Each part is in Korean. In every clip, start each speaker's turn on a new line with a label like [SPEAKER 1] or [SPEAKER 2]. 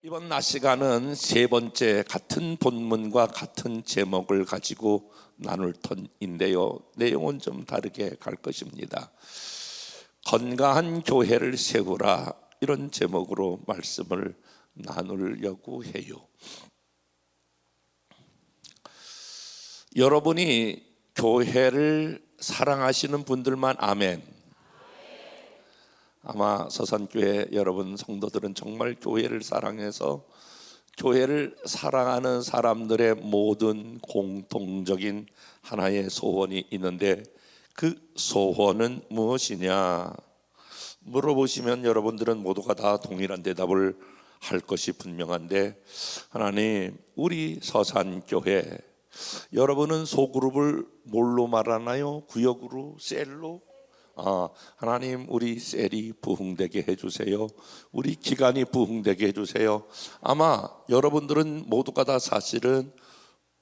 [SPEAKER 1] 이번 낮 시간은 세 번째 같은 본문과 같은 제목을 가지고 나눌 턴인데요, 내용은 좀 다르게 갈 것입니다. 건강한 교회를 세우라, 이런 제목으로 말씀을 나누려고 해요. 여러분이 교회를 사랑하시는 분들만 아멘. 아마 서산교회 여러분 성도들은 정말 교회를 사랑해서 교회를 사랑하는 사람들의 모든 공통적인 하나의 소원이 있는데, 그 소원은 무엇이냐 물어보시면 여러분들은 모두가 다 동일한 대답을 할 것이 분명한데, 하나님, 우리 서산교회 여러분은 소그룹을 뭘로 말하나요? 구역으로? 셀로? 하나님, 우리 셀이 부흥되게 해주세요. 우리 기간이 부흥되게 해주세요. 아마 여러분들은 모두가 다 사실은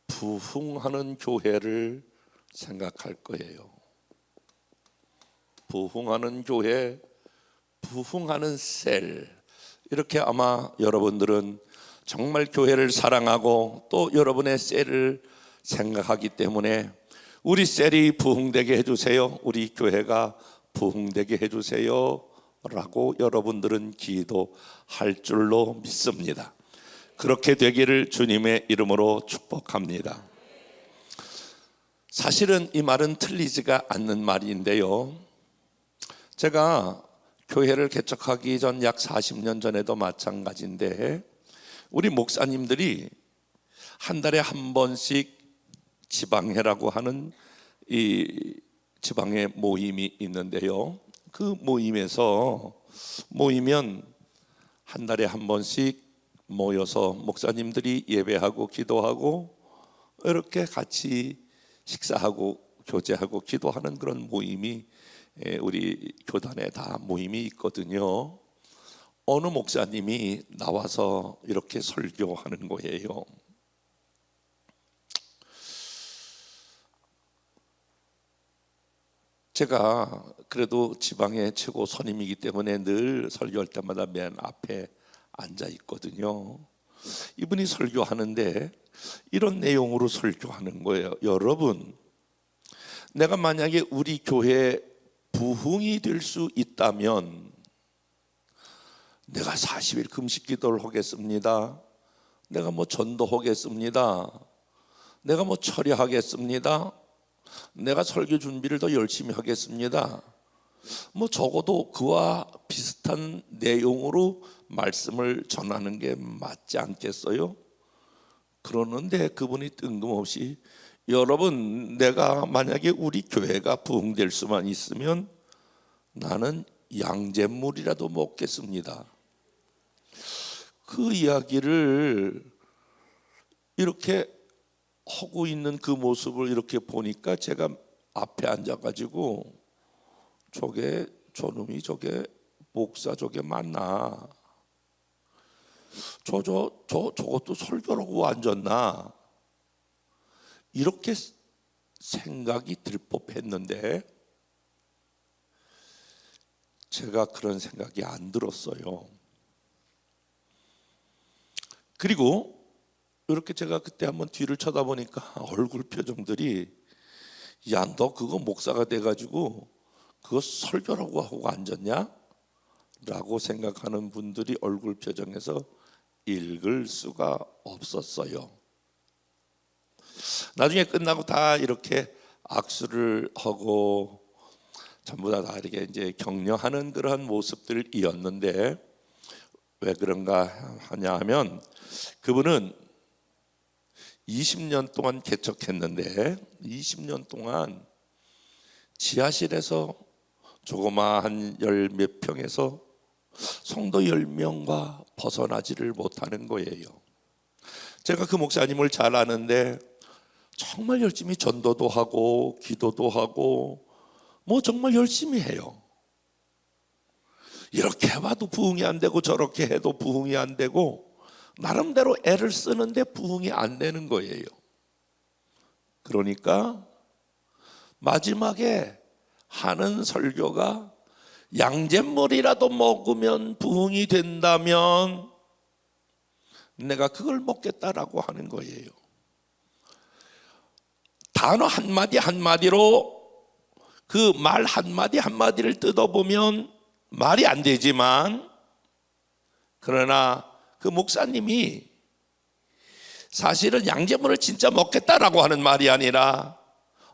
[SPEAKER 1] 부흥하는 교회를 생각할 거예요. 부흥하는 교회, 부흥하는 셀, 이렇게 아마 여러분들은 정말 교회를 사랑하고 또 여러분의 셀을 생각하기 때문에 우리 셀이 부흥되게 해주세요, 우리 교회가 부흥되게 해주세요 라고 여러분들은 기도할 줄로 믿습니다. 그렇게 되기를 주님의 이름으로 축복합니다. 사실은 이 말은 틀리지가 않는 말인데요, 제가 교회를 개척하기 전 약 40년 전에도 마찬가지인데, 우리 목사님들이 한 달에 한 번씩 지방회라고 하는 이 지방회 모임이 있는데요, 그 모임에서 모이면 한 달에 한 번씩 모여서 목사님들이 예배하고 기도하고 이렇게 같이 식사하고 교제하고 기도하는 그런 모임이 우리 교단에 다 모임이 있거든요. 어느 목사님이 나와서 이렇게 설교하는 거예요. 제가 그래도 지방의 최고 선임이기 때문에 늘 설교할 때마다 맨 앞에 앉아 있거든요. 이분이 설교하는데 이런 내용으로 설교하는 거예요. 여러분, 내가 만약에 우리 교회 부흥이 될 수 있다면 내가 40일 금식 기도를 하겠습니다. 내가 전도하겠습니다. 내가 철야하겠습니다. 내가 설교 준비를 더 열심히 하겠습니다. 적어도 그와 비슷한 내용으로 말씀을 전하는 게 맞지 않겠어요? 그러는데 그분이 뜬금없이, 여러분, 내가 만약에 우리 교회가 부흥될 수만 있으면 나는 양잿물이라도 먹겠습니다. 그 이야기를 이렇게 하고 있는 그 모습을 이렇게 보니까 제가 앞에 앉아가지고 저놈이 목사 맞나? 저것도 설교라고 앉았나? 이렇게 생각이 들 법했는데 제가 그런 생각이 안 들었어요. 그리고 이렇게 제가 그때 한번 뒤를 쳐다보니까 얼굴 표정들이, 야, 너 그거 목사가 돼가지고 그거 설교라고 하고 앉았냐? 라고 생각하는 분들이 얼굴 표정에서 읽을 수가 없었어요. 나중에 끝나고 다 이렇게 악수를 하고 전부 다 이렇게 이제 격려하는 그러한 모습들이었는데, 왜 그런가 하냐 하면 그분은 20년 동안 개척했는데 20년 동안 지하실에서 조그마한 열 몇 평에서 성도 10명과 벗어나지를 못하는 거예요. 제가 그 목사님을 잘 아는데 정말 열심히 전도도 하고 기도도 하고 정말 열심히 해요. 이렇게 해봐도 부흥이 안 되고 저렇게 해도 부흥이 안 되고 나름대로 애를 쓰는데 부흥이 안 되는 거예요. 그러니까 마지막에 하는 설교가 양잿물이라도 먹으면 부흥이 된다면 내가 그걸 먹겠다라고 하는 거예요. 단어 한마디 한마디로 그 말 한마디 한마디를 뜯어보면 말이 안 되지만, 그러나 그 목사님이 사실은 양재물을 진짜 먹겠다라고 하는 말이 아니라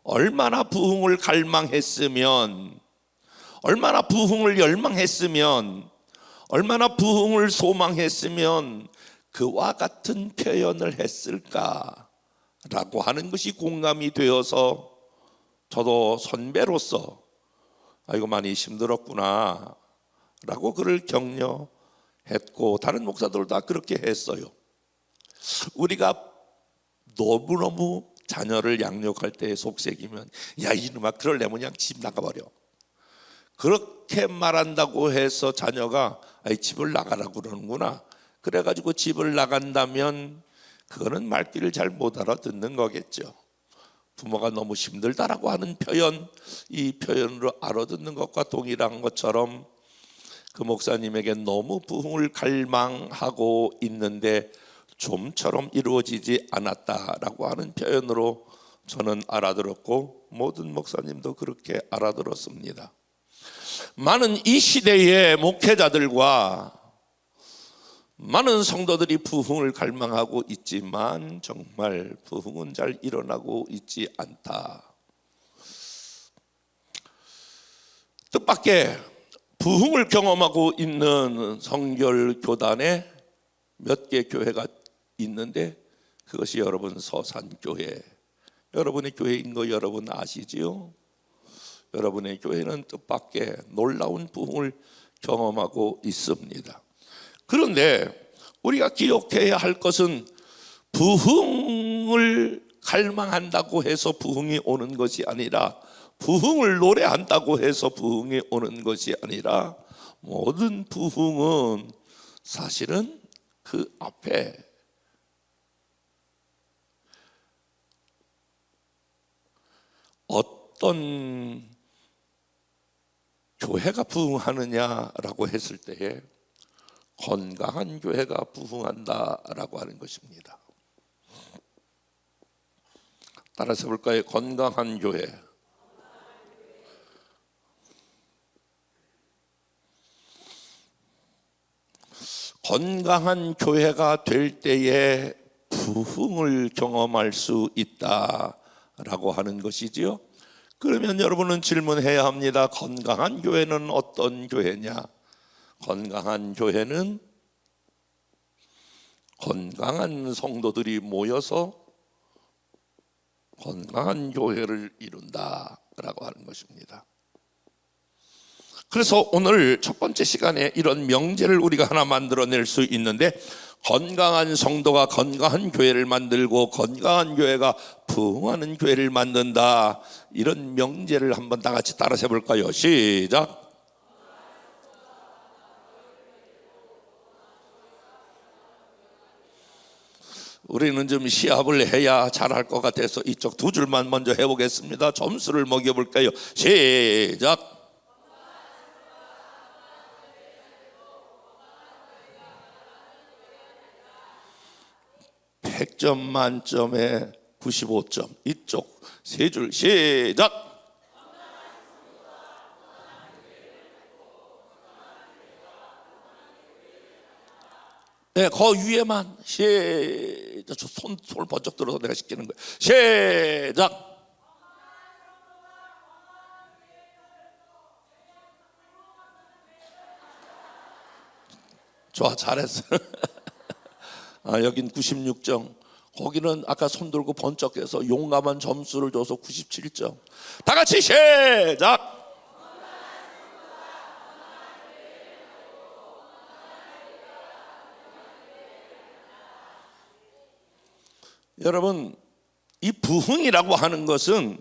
[SPEAKER 1] 얼마나 부흥을 갈망했으면, 얼마나 부흥을 열망했으면, 얼마나 부흥을 소망했으면 그와 같은 표현을 했을까라고 하는 것이 공감이 되어서 저도 선배로서 이거 많이 힘들었구나 라고 그를 격려했고, 다른 목사들도 다 그렇게 했어요. 우리가 너무너무 자녀를 양육할 때 속색이면, 야 이놈아 그럴래면 그냥 집 나가버려, 그렇게 말한다고 해서 자녀가 집을 나가라고 그러는구나, 그래가지고 집을 나간다면 그거는 말귀를 잘 못 알아듣는 거겠죠. 부모가 너무 힘들다라고 하는 표현, 이 표현으로 알아듣는 것과 동일한 것처럼 그 목사님에게 너무 부흥을 갈망하고 있는데 좀처럼 이루어지지 않았다라고 하는 표현으로 저는 알아들었고, 모든 목사님도 그렇게 알아들었습니다. 많은 이 시대의 목회자들과 많은 성도들이 부흥을 갈망하고 있지만 정말 부흥은 잘 일어나고 있지 않다. 뜻밖의 부흥을 경험하고 있는 성결교단에 몇 개 교회가 있는데 그것이 여러분 서산교회, 여러분의 교회인 거 여러분 아시지요? 여러분의 교회는 뜻밖의 놀라운 부흥을 경험하고 있습니다. 그런데 우리가 기억해야 할 것은 부흥을 갈망한다고 해서 부흥이 오는 것이 아니라, 부흥을 노래한다고 해서 부흥이 오는 것이 아니라, 모든 부흥은 사실은 그 앞에 어떤 교회가 부흥하느냐라고 했을 때에 건강한 교회가 부흥한다라고 하는 것입니다. 따라서 볼까요? 건강한 교회. 건강한 교회가 될 때에 부흥을 경험할 수 있다라고 하는 것이지요. 그러면 여러분은 질문해야 합니다. 건강한 교회는 어떤 교회냐? 건강한 교회는 건강한 성도들이 모여서 건강한 교회를 이룬다라고 하는 것입니다. 그래서 오늘 첫 번째 시간에 이런 명제를 우리가 하나 만들어낼 수 있는데, 건강한 성도가 건강한 교회를 만들고 건강한 교회가 부흥하는 교회를 만든다, 이런 명제를 한번 다 같이 따라서 해볼까요? 시작. 우리는 좀 시합을 해야 잘할 것 같아서 이쪽 두 줄만 먼저 해보겠습니다. 점수를 먹여볼까요? 시작. 100점 만점에 95점. 이쪽 세 줄 시작. 네, 그 위에만 시작. 손을 번쩍 들어서 내가 시키는 거예요. 시작. 좋아, 잘했어. 여긴 96점. 거기는 아까 손 들고 번쩍해서 용감한 점수를 줘서 97점. 다 같이 시작. 여러분, 이 부흥이라고 하는 것은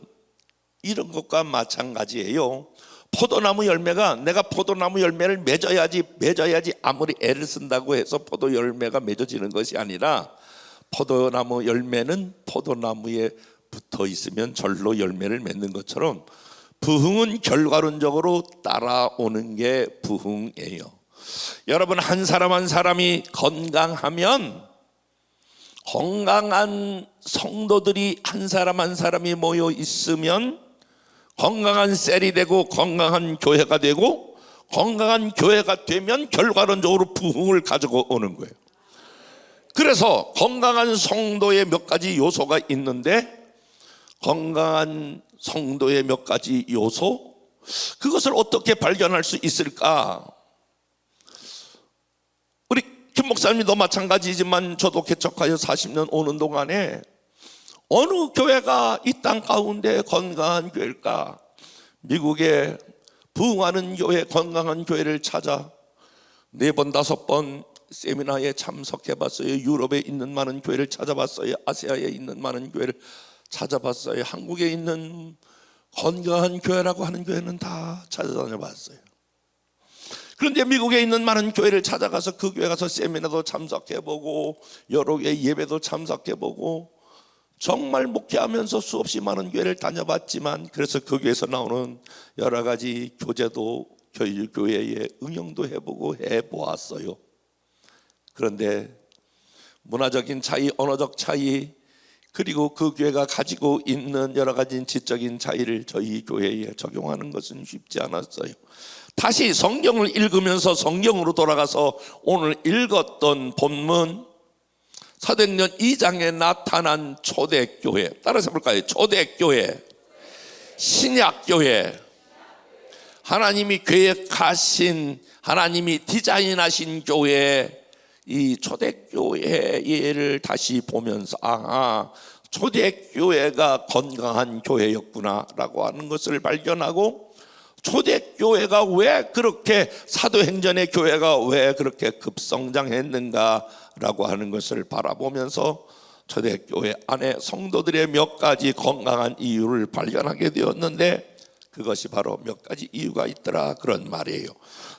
[SPEAKER 1] 이런 것과 마찬가지예요. 포도나무 열매가, 내가 포도나무 열매를 맺어야지 아무리 애를 쓴다고 해서 포도 열매가 맺어지는 것이 아니라, 포도나무 열매는 포도나무에 붙어 있으면 절로 열매를 맺는 것처럼 부흥은 결과론적으로 따라오는 게 부흥이에요. 여러분, 한 사람 한 사람이 건강하면 건강한 성도들이 한 사람 한 사람이 모여 있으면 건강한 셀이 되고 건강한 교회가 되고, 건강한 교회가 되면 결과론적으로 부흥을 가지고 오는 거예요. 그래서 건강한 성도의 몇 가지 요소가 있는데, 건강한 성도의 몇 가지 요소, 그것을 어떻게 발견할 수 있을까? 우리 김 목사님도 마찬가지지만 저도 개척하여 40년 오는 동안에 어느 교회가 이 땅 가운데 건강한 교회일까? 미국에 부흥하는 교회, 건강한 교회를 찾아 4번 5번 세미나에 참석해봤어요. 유럽에 있는 많은 교회를 찾아봤어요. 아시아에 있는 많은 교회를 찾아봤어요. 한국에 있는 건강한 교회라고 하는 교회는 다 찾아다녀봤어요. 그런데 미국에 있는 많은 교회를 찾아가서 그 교회 가서 세미나도 참석해보고 여러 개 예배도 참석해보고 정말 목회하면서 수없이 많은 교회를 다녀봤지만, 그래서 그 교회에서 나오는 여러 가지 교제도 교회에 응용도 해보고 해보았어요. 그런데 문화적인 차이, 언어적 차이, 그리고 그 교회가 가지고 있는 여러 가지 지적인 차이를 저희 교회에 적용하는 것은 쉽지 않았어요. 다시 성경을 읽으면서 성경으로 돌아가서 오늘 읽었던 본문 사도행전 2장에 나타난 초대교회, 따라서 해볼까요? 초대교회, 신약교회, 하나님이 계획하신, 하나님이 디자인하신 교회, 이 초대교회를 다시 보면서 초대교회가 건강한 교회였구나 라고 하는 것을 발견하고, 초대교회가 왜 그렇게, 사도행전의 교회가 왜 그렇게 급성장했는가 라고 하는 것을 바라보면서 초대교회 안에 성도들의 몇 가지 건강한 이유를 발견하게 되었는데, 그것이 바로 몇 가지 이유가 있더라, 그런 말이에요.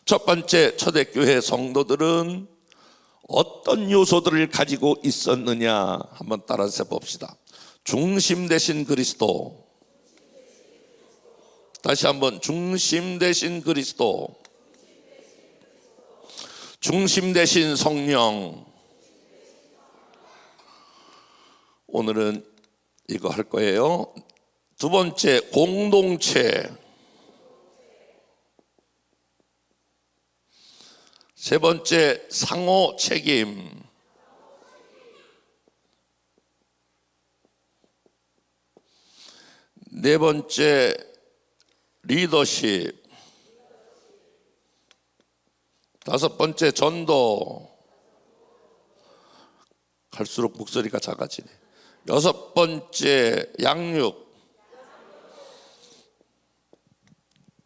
[SPEAKER 1] 첫 번째, 초대교회 성도들은 어떤 요소들을 가지고 있었느냐, 한번 따라서 봅시다. 중심 되신 그리스도, 다시 한번, 중심 되신 그리스도, 중심 되신 성령. 오늘은 이거 할 거예요. 두 번째, 공동체. 세 번째, 상호 책임. 네 번째, 리더십. 다섯 번째, 전도. 갈수록 목소리가 작아지네. 여섯 번째, 양육.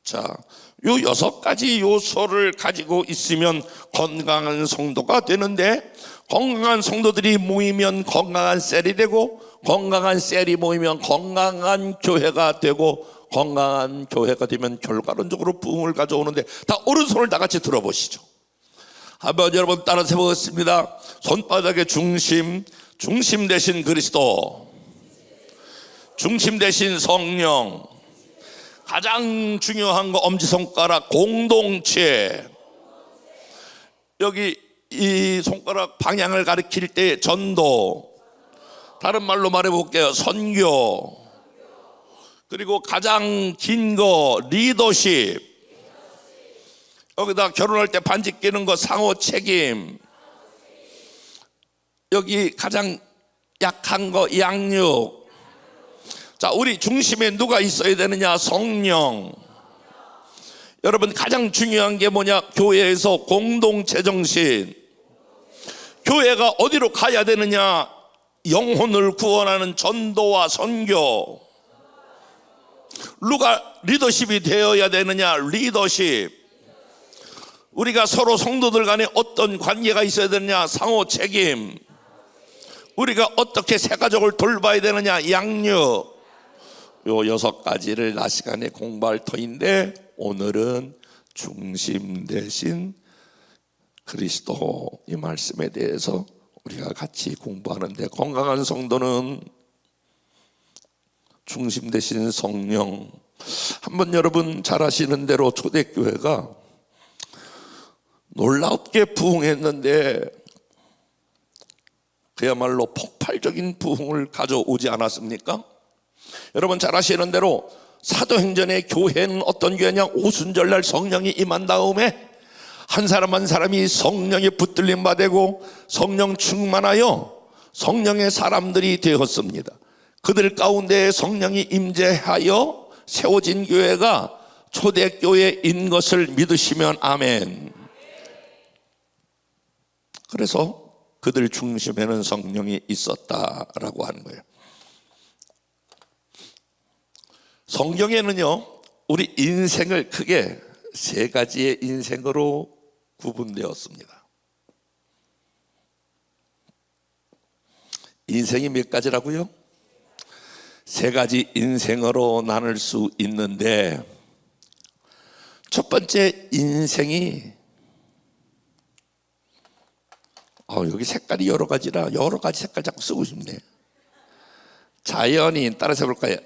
[SPEAKER 1] 자, 요 6가지 요소를 가지고 있으면 건강한 성도가 되는데, 건강한 성도들이 모이면 건강한 셀이 되고, 건강한 셀이 모이면 건강한 교회가 되고, 건강한 교회가 되면 결과론적으로 부흥을 가져오는데, 다 오른손을 다 같이 들어보시죠. 한번 여러분 따라서 해보겠습니다. 손바닥의 중심, 중심 되신 그리스도, 중심 되신 성령, 가장 중요한 거 엄지손가락 공동체. 여기 이 손가락 방향을 가리킬 때 전도, 다른 말로 말해볼게요, 선교. 그리고 가장 긴 거 리더십. 여기다 결혼할 때 반지 끼는 거 상호 책임. 여기 가장 약한 거 양육. 자, 우리 중심에 누가 있어야 되느냐? 성령. 여러분, 가장 중요한 게 뭐냐? 교회에서 공동체 정신. 교회가 어디로 가야 되느냐? 영혼을 구원하는 전도와 선교. 누가 리더십이 되어야 되느냐? 리더십. 우리가 서로 성도들 간에 어떤 관계가 있어야 되느냐? 상호 책임. 우리가 어떻게 새 가족을 돌봐야 되느냐? 양육. 요 6가지를 낮 시간에 공부할 터인데, 오늘은 중심 대신 그리스도, 이 말씀에 대해서 우리가 같이 공부하는데, 건강한 성도는 중심 대신 성령. 한번 여러분 잘 아시는 대로 초대교회가 놀랍게 부흥했는데, 그야말로 폭발적인 부흥을 가져오지 않았습니까? 여러분 잘 아시는 대로 사도행전의 교회는 어떤 교회냐? 오순절날 성령이 임한 다음에 한 사람 한 사람이 성령에 붙들림 받고 성령 충만하여 성령의 사람들이 되었습니다. 그들 가운데 성령이 임재하여 세워진 교회가 초대교회인 것을 믿으시면 아멘. 그래서 그들 중심에는 성령이 있었다라고 하는 거예요. 성경에는요, 우리 인생을 크게 세 가지의 인생으로 구분되었습니다. 인생이 몇 가지라고요? 세 가지 인생으로 나눌 수 있는데, 첫 번째 인생이 여기 색깔이 여러 가지라 여러 가지 색깔 자꾸 쓰고 싶네. 자연인, 따라서 해볼까요?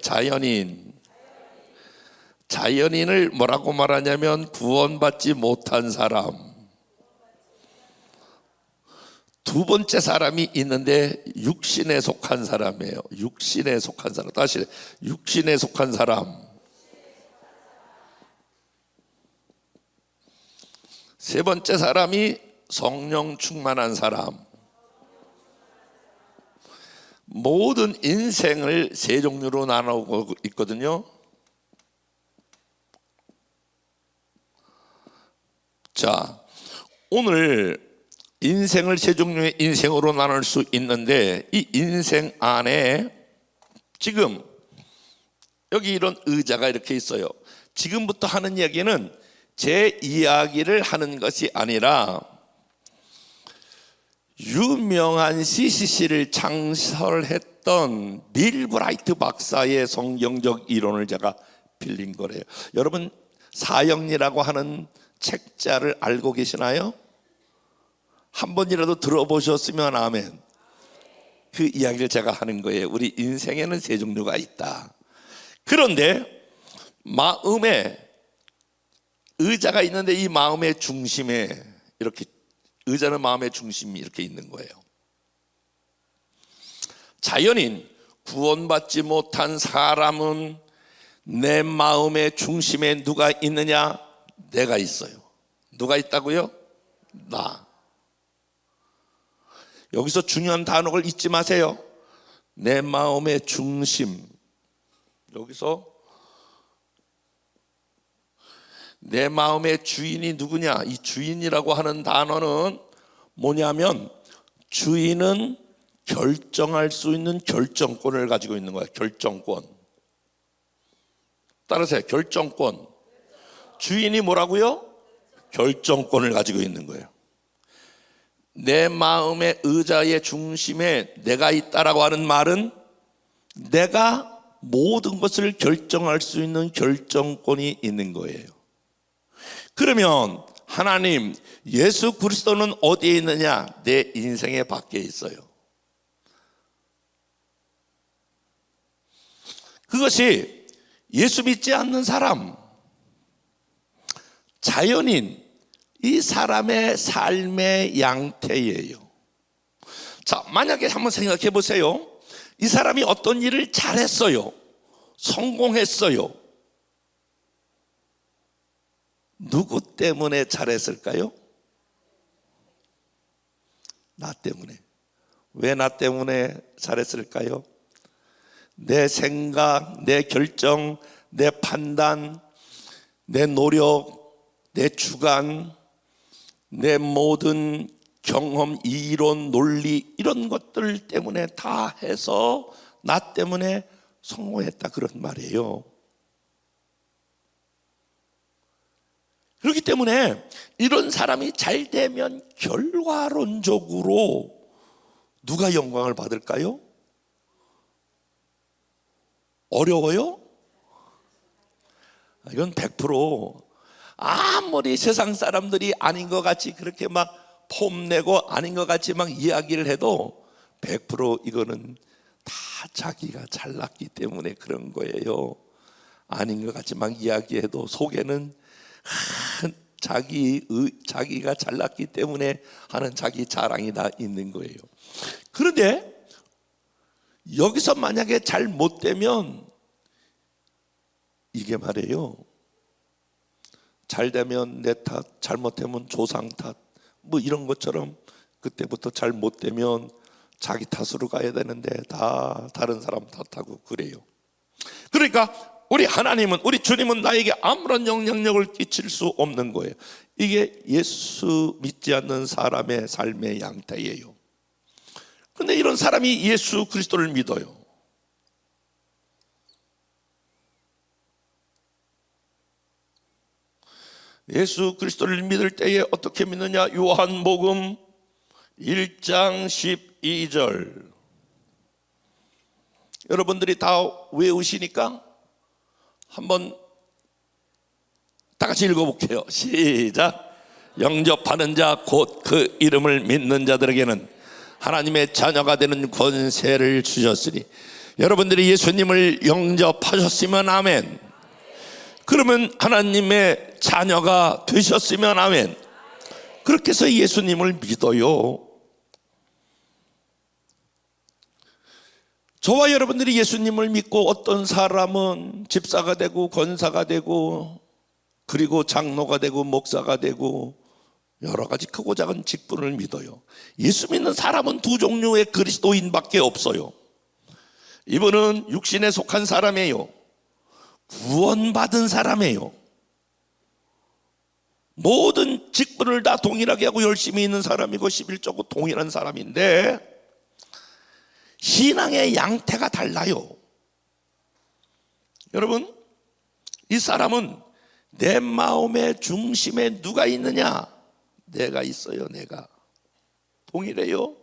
[SPEAKER 1] 자연인을 뭐라고 말하냐면 구원받지 못한 사람. 두 번째 사람이 있는데 육신에 속한 사람이에요. 육신에 속한 사람. 다시 육신에 속한 사람. 세 번째 사람이 성령 충만한 사람. 모든 인생을 세 종류로 나누고 있거든요. 자, 오늘 인생을 세 종류의 인생으로 나눌 수 있는데, 이 인생 안에 지금 여기 이런 의자가 이렇게 있어요. 지금부터 하는 이야기는 제 이야기를 하는 것이 아니라 유명한 CCC를 창설했던 닐 브라이트 박사의 성경적 이론을 제가 빌린 거래요. 여러분 사형리라고 하는 책자를 알고 계시나요? 한 번이라도 들어보셨으면 아멘. 그 이야기를 제가 하는 거예요. 우리 인생에는 세 종류가 있다. 그런데 마음에 의자가 있는데 이 마음의 중심에 이렇게 의자는 마음의 중심이 이렇게 있는 거예요. 자연인, 구원받지 못한 사람은 내 마음의 중심에 누가 있느냐? 내가 있어요. 누가 있다고요? 나. 여기서 중요한 단어를 잊지 마세요. 내 마음의 중심. 여기서 내 마음의 주인이 누구냐? 이 주인이라고 하는 단어는 뭐냐면, 주인은 결정할 수 있는 결정권을 가지고 있는 거야. 결정권. 따라서 결정권. 주인이 뭐라고요? 결정권을 가지고 있는 거예요. 내 마음의 의자의 중심에 내가 있다라고 하는 말은 내가 모든 것을 결정할 수 있는 결정권이 있는 거예요. 그러면 하나님, 예수 그리스도는 어디에 있느냐? 내 인생의 밖에 있어요. 그것이 예수 믿지 않는 사람, 자연인, 이 사람의 삶의 양태예요. 자, 만약에 한번 생각해 보세요. 이 사람이 어떤 일을 잘했어요. 성공했어요. 누구 때문에 잘했을까요? 나 때문에. 왜 나 때문에 잘했을까요? 내 생각, 내 결정, 내 판단, 내 노력, 내 주관, 내 모든 경험, 이론, 논리, 이런 것들 때문에 다 해서 나 때문에 성공했다, 그런 말이에요. 그렇기 때문에 이런 사람이 잘 되면 결과론적으로 누가 영광을 받을까요? 어려워요? 이건 100% 아무리 세상 사람들이 아닌 것 같이 그렇게 막 폼내고 아닌 것 같이 막 이야기를 해도 100% 이거는 다 자기가 잘났기 때문에 그런 거예요. 아닌 것 같이 막 이야기해도 속에는 자기가 잘났기 때문에 하는 자기 자랑이 다 있는 거예요. 그런데 여기서 만약에 잘 못되면 이게 말이에요, 잘 되면 내 탓, 잘못되면 조상 탓, 뭐 이런 것처럼 그때부터 잘 못되면 자기 탓으로 가야 되는데 다 다른 사람 탓하고 그래요. 그러니까 우리 하나님은, 우리 주님은 나에게 아무런 영향력을 끼칠 수 없는 거예요. 이게 예수 믿지 않는 사람의 삶의 양태예요. 그런데 이런 사람이 예수 그리스도를 믿어요. 예수 그리스도를 믿을 때에 어떻게 믿느냐? 요한복음 1장 12절 여러분들이 다 외우시니까 한번 다 같이 읽어볼게요. 시작. 영접하는 자 곧 그 이름을 믿는 자들에게는 하나님의 자녀가 되는 권세를 주셨으니. 여러분들이 예수님을 영접하셨으면 아멘. 그러면 하나님의 자녀가 되셨으면 아멘. 그렇게 해서 예수님을 믿어요. 저와 여러분들이 예수님을 믿고 어떤 사람은 집사가 되고 권사가 되고 그리고 장로가 되고 목사가 되고 여러 가지 크고 작은 직분을 믿어요. 예수 믿는 사람은 두 종류의 그리스도인밖에 없어요. 이분은 육신에 속한 사람이에요. 구원받은 사람이에요. 모든 직분을 다 동일하게 하고 열심히 있는 사람이고 11조고 동일한 사람인데 신앙의 양태가 달라요. 여러분, 이 사람은 내 마음의 중심에 누가 있느냐? 내가 있어요. 내가 동일해요.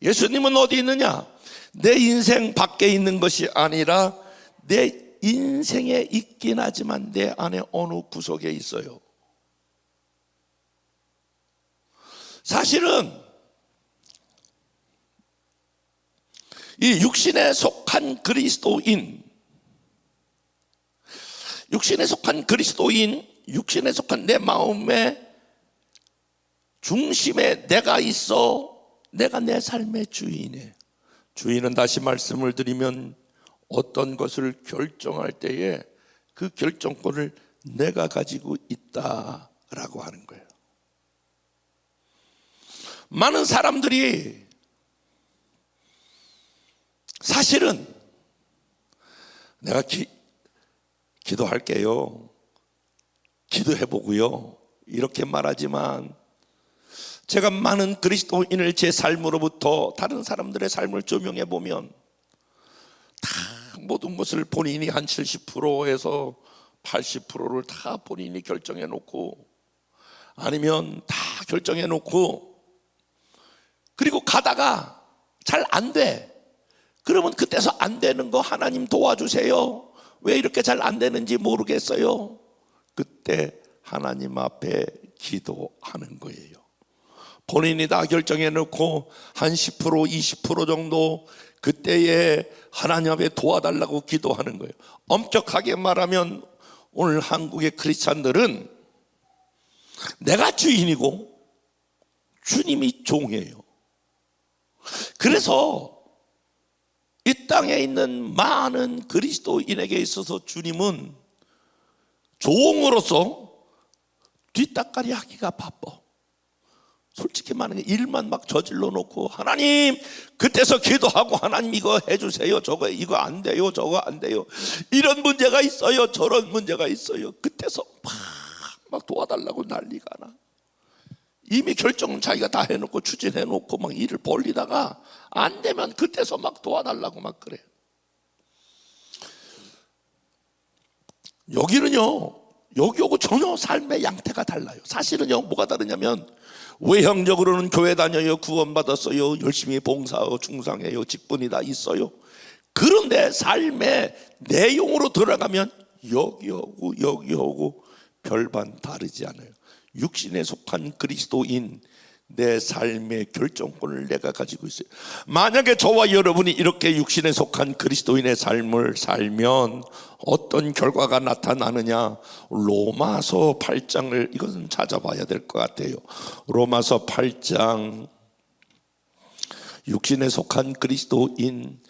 [SPEAKER 1] 예수님은 어디 있느냐? 내 인생 밖에 있는 것이 아니라 내 인생에 있긴 하지만 내 안에 어느 구석에 있어요. 사실은 이 육신에 속한 그리스도인, 육신에 속한 그리스도인, 육신에 속한 내 마음의 중심에 내가 있어. 내가 내 삶의 주인이에요. 주인은 다시 말씀을 드리면 어떤 것을 결정할 때에 그 결정권을 내가 가지고 있다라고 하는 거예요. 많은 사람들이 사실은 내가 기도할게요, 기도해보고요 이렇게 말하지만 제가 많은 그리스도인을 제 삶으로부터 다른 사람들의 삶을 조명해보면 다 모든 것을 본인이 한 70%에서 80%를 다 본인이 결정해놓고 아니면 다 결정해놓고 그리고 가다가 잘 안 돼. 그러면 그때서 안 되는 거 하나님 도와주세요. 왜 이렇게 잘 안 되는지 모르겠어요. 그때 하나님 앞에 기도하는 거예요. 본인이 다 결정해놓고 한 10% 20% 정도 그때에 하나님 앞에 도와달라고 기도하는 거예요. 엄격하게 말하면 오늘 한국의 크리스찬들은 내가 주인이고 주님이 종이에요. 그래서 이 땅에 있는 많은 그리스도인에게 있어서 주님은 종으로서 뒷닦아리 하기가 바빠. 솔직히 말하면 일만 막 저질러 놓고 하나님 그때서 기도하고 하나님 이거 해주세요, 저거 이거 안 돼요, 저거 안 돼요, 이런 문제가 있어요, 저런 문제가 있어요. 그때서 막 도와달라고 난리가 나. 이미 결정은 자기가 다 해놓고 추진해놓고 막 일을 벌리다가 안 되면 그때서 막 도와달라고 막 그래. 여기는요, 여기하고 전혀 삶의 양태가 달라요. 사실은요, 뭐가 다르냐면 외형적으로는 교회 다녀요, 구원받았어요, 열심히 봉사하고 충성해요, 직분이 다 있어요. 그런데 삶의 내용으로 들어가면 여기하고 별반 다르지 않아요. 육신에 속한 그리스도인, 내 삶의 결정권을 내가 가지고 있어요. 만약에 저와 여러분이 이렇게 육신에 속한 그리스도인의 삶을 살면 어떤 결과가 나타나느냐? 로마서 8장을 이것은 찾아봐야 될 것 같아요. 로마서 8장 육신에 속한 그리스도인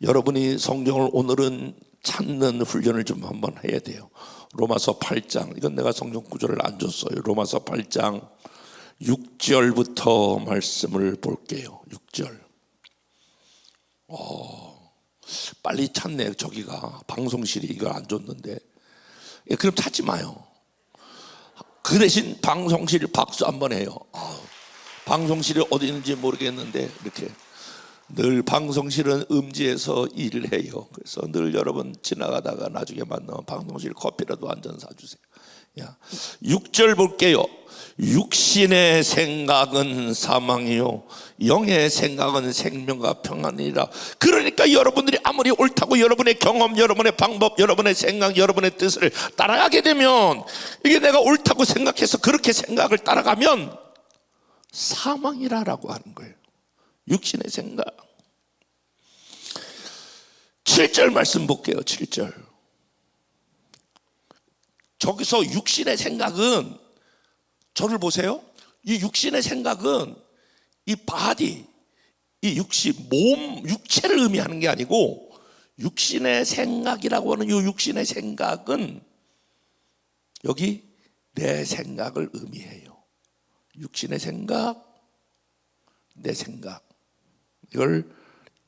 [SPEAKER 1] 여러분이 성경을 오늘은 찾는 훈련을 좀 한번 해야 돼요. 로마서 8장, 이건 내가 성경 구절을 안 줬어요. 로마서 8장 6절부터 말씀을 볼게요. 6절. 빨리 찾네. 저기가 방송실이 이걸 안 줬는데. 그럼 찾지 마요. 그 대신 방송실 박수 한번 해요. 방송실이 어디 있는지 모르겠는데 이렇게 늘 방송실은 음지에서 일을 해요. 그래서 늘 여러분 지나가다가 나중에 만나면 방송실 커피라도 한 잔 사주세요. 6절 볼게요. 육신의 생각은 사망이요 영의 생각은 생명과 평안이라. 그러니까 여러분들이 아무리 옳다고 여러분의 경험, 여러분의 방법, 여러분의 생각, 여러분의 뜻을 따라가게 되면, 이게 내가 옳다고 생각해서 그렇게 생각을 따라가면 사망이라고 하는 거예요. 육신의 생각. 7절 말씀 볼게요. 7절. 저기서 육신의 생각은, 저를 보세요. 이 육신의 생각은 이 바디, 이 몸, 육체를 의미하는 게 아니고, 육신의 생각이라고 하는 이 육신의 생각은 여기 내 생각을 의미해요. 육신의 생각, 내 생각, 이걸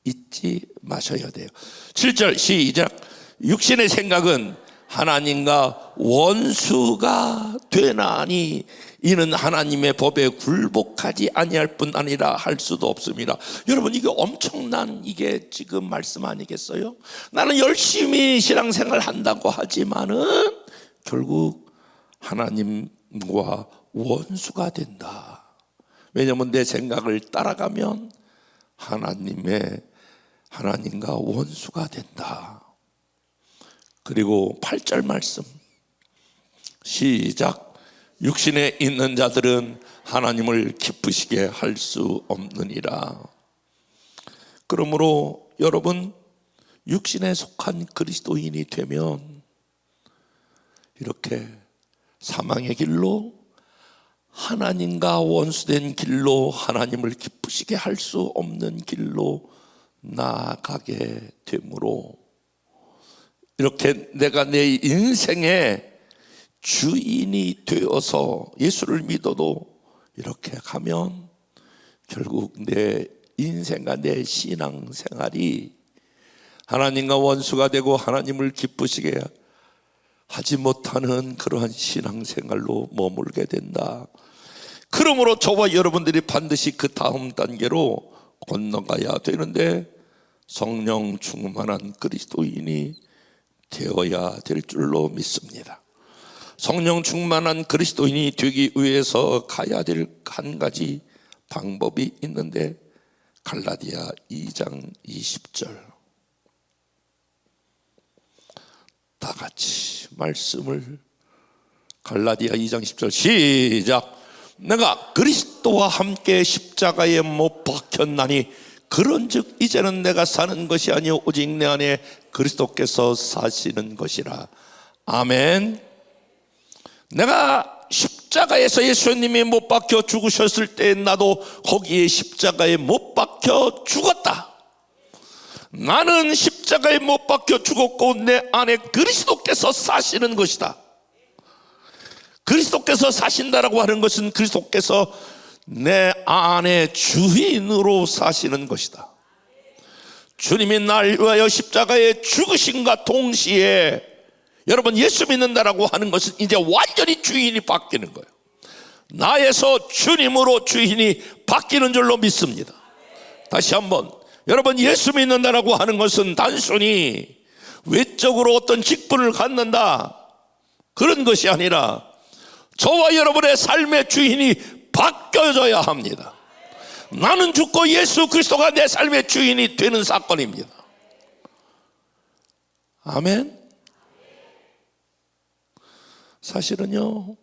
[SPEAKER 1] 잊지 마셔야 돼요. 7절 시작. 육신의 생각은 하나님과 원수가 되나니 이는 하나님의 법에 굴복하지 아니할 뿐 아니라 할 수도 없습니다. 여러분, 이게 엄청난 이게 지금 말씀 아니겠어요? 나는 열심히 신앙생활 한다고 하지만은 결국 하나님과 원수가 된다. 왜냐하면 내 생각을 따라가면 하나님과 원수가 된다. 그리고 8절 말씀 시작. 육신에 있는 자들은 하나님을 기쁘시게 할 수 없느니라. 그러므로 여러분, 육신에 속한 그리스도인이 되면 이렇게 사망의 길로, 하나님과 원수된 길로, 하나님을 기쁘시게 할 수 없는 길로 나아가게 되므로, 이렇게 내가 내 인생의 주인이 되어서 예수를 믿어도 이렇게 가면 결국 내 인생과 내 신앙생활이 하나님과 원수가 되고 하나님을 기쁘시게 하지 못하는 그러한 신앙생활로 머물게 된다. 그러므로 저와 여러분들이 반드시 그 다음 단계로 건너가야 되는데, 성령 충만한 그리스도인이 되어야 될 줄로 믿습니다. 성령 충만한 그리스도인이 되기 위해서 가야 될 한 가지 방법이 있는데, 갈라디아 2장 20절 다 같이 말씀을, 갈라디아 2장 10절 시작. 내가 그리스도와 함께 십자가에 못 박혔나니 그런즉 이제는 내가 사는 것이 아니요 오직 내 안에 그리스도께서 사시는 것이라. 아멘. 내가 십자가에서 예수님이 못 박혀 죽으셨을 때 나도 거기에 십자가에 못 박혀 죽었다. 나는 십자가에 못 박혀 죽었고 내 안에 그리스도께서 사시는 것이다. 그리스도께서 사신다라고 하는 것은 그리스도께서 내 안에 주인으로 사시는 것이다. 주님이 날 위하여 십자가에 죽으심과 동시에 여러분, 예수 믿는다라고 하는 것은 이제 완전히 주인이 바뀌는 거예요. 나에서 주님으로 주인이 바뀌는 줄로 믿습니다. 다시 한번, 여러분, 예수 믿는다라고 하는 것은 단순히 외적으로 어떤 직분을 갖는다 그런 것이 아니라 저와 여러분의 삶의 주인이 바뀌어져야 합니다. 나는 죽고 예수 그리스도가 내 삶의 주인이 되는 사건입니다. 아멘. 사실은요,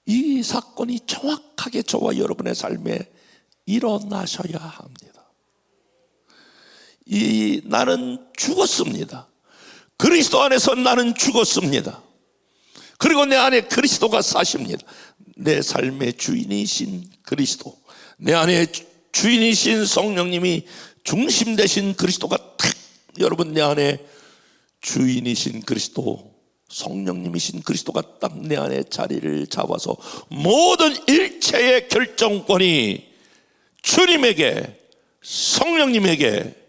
[SPEAKER 1] 이 사건이 정확하게 저와 여러분의 삶에 일어나셔야 합니다. 나는 죽었습니다. 그리스도 안에서 나는 죽었습니다. 그리고 내 안에 그리스도가 사십니다. 내 삶의 주인이신 그리스도, 내 안에 주인이신 성령님이 중심 되신 그리스도가 탁 여러분 내 안에 주인이신 그리스도 성령님이신 그리스도가 딱 내 안에 자리를 잡아서 모든 일체의 결정권이 주님에게 성령님에게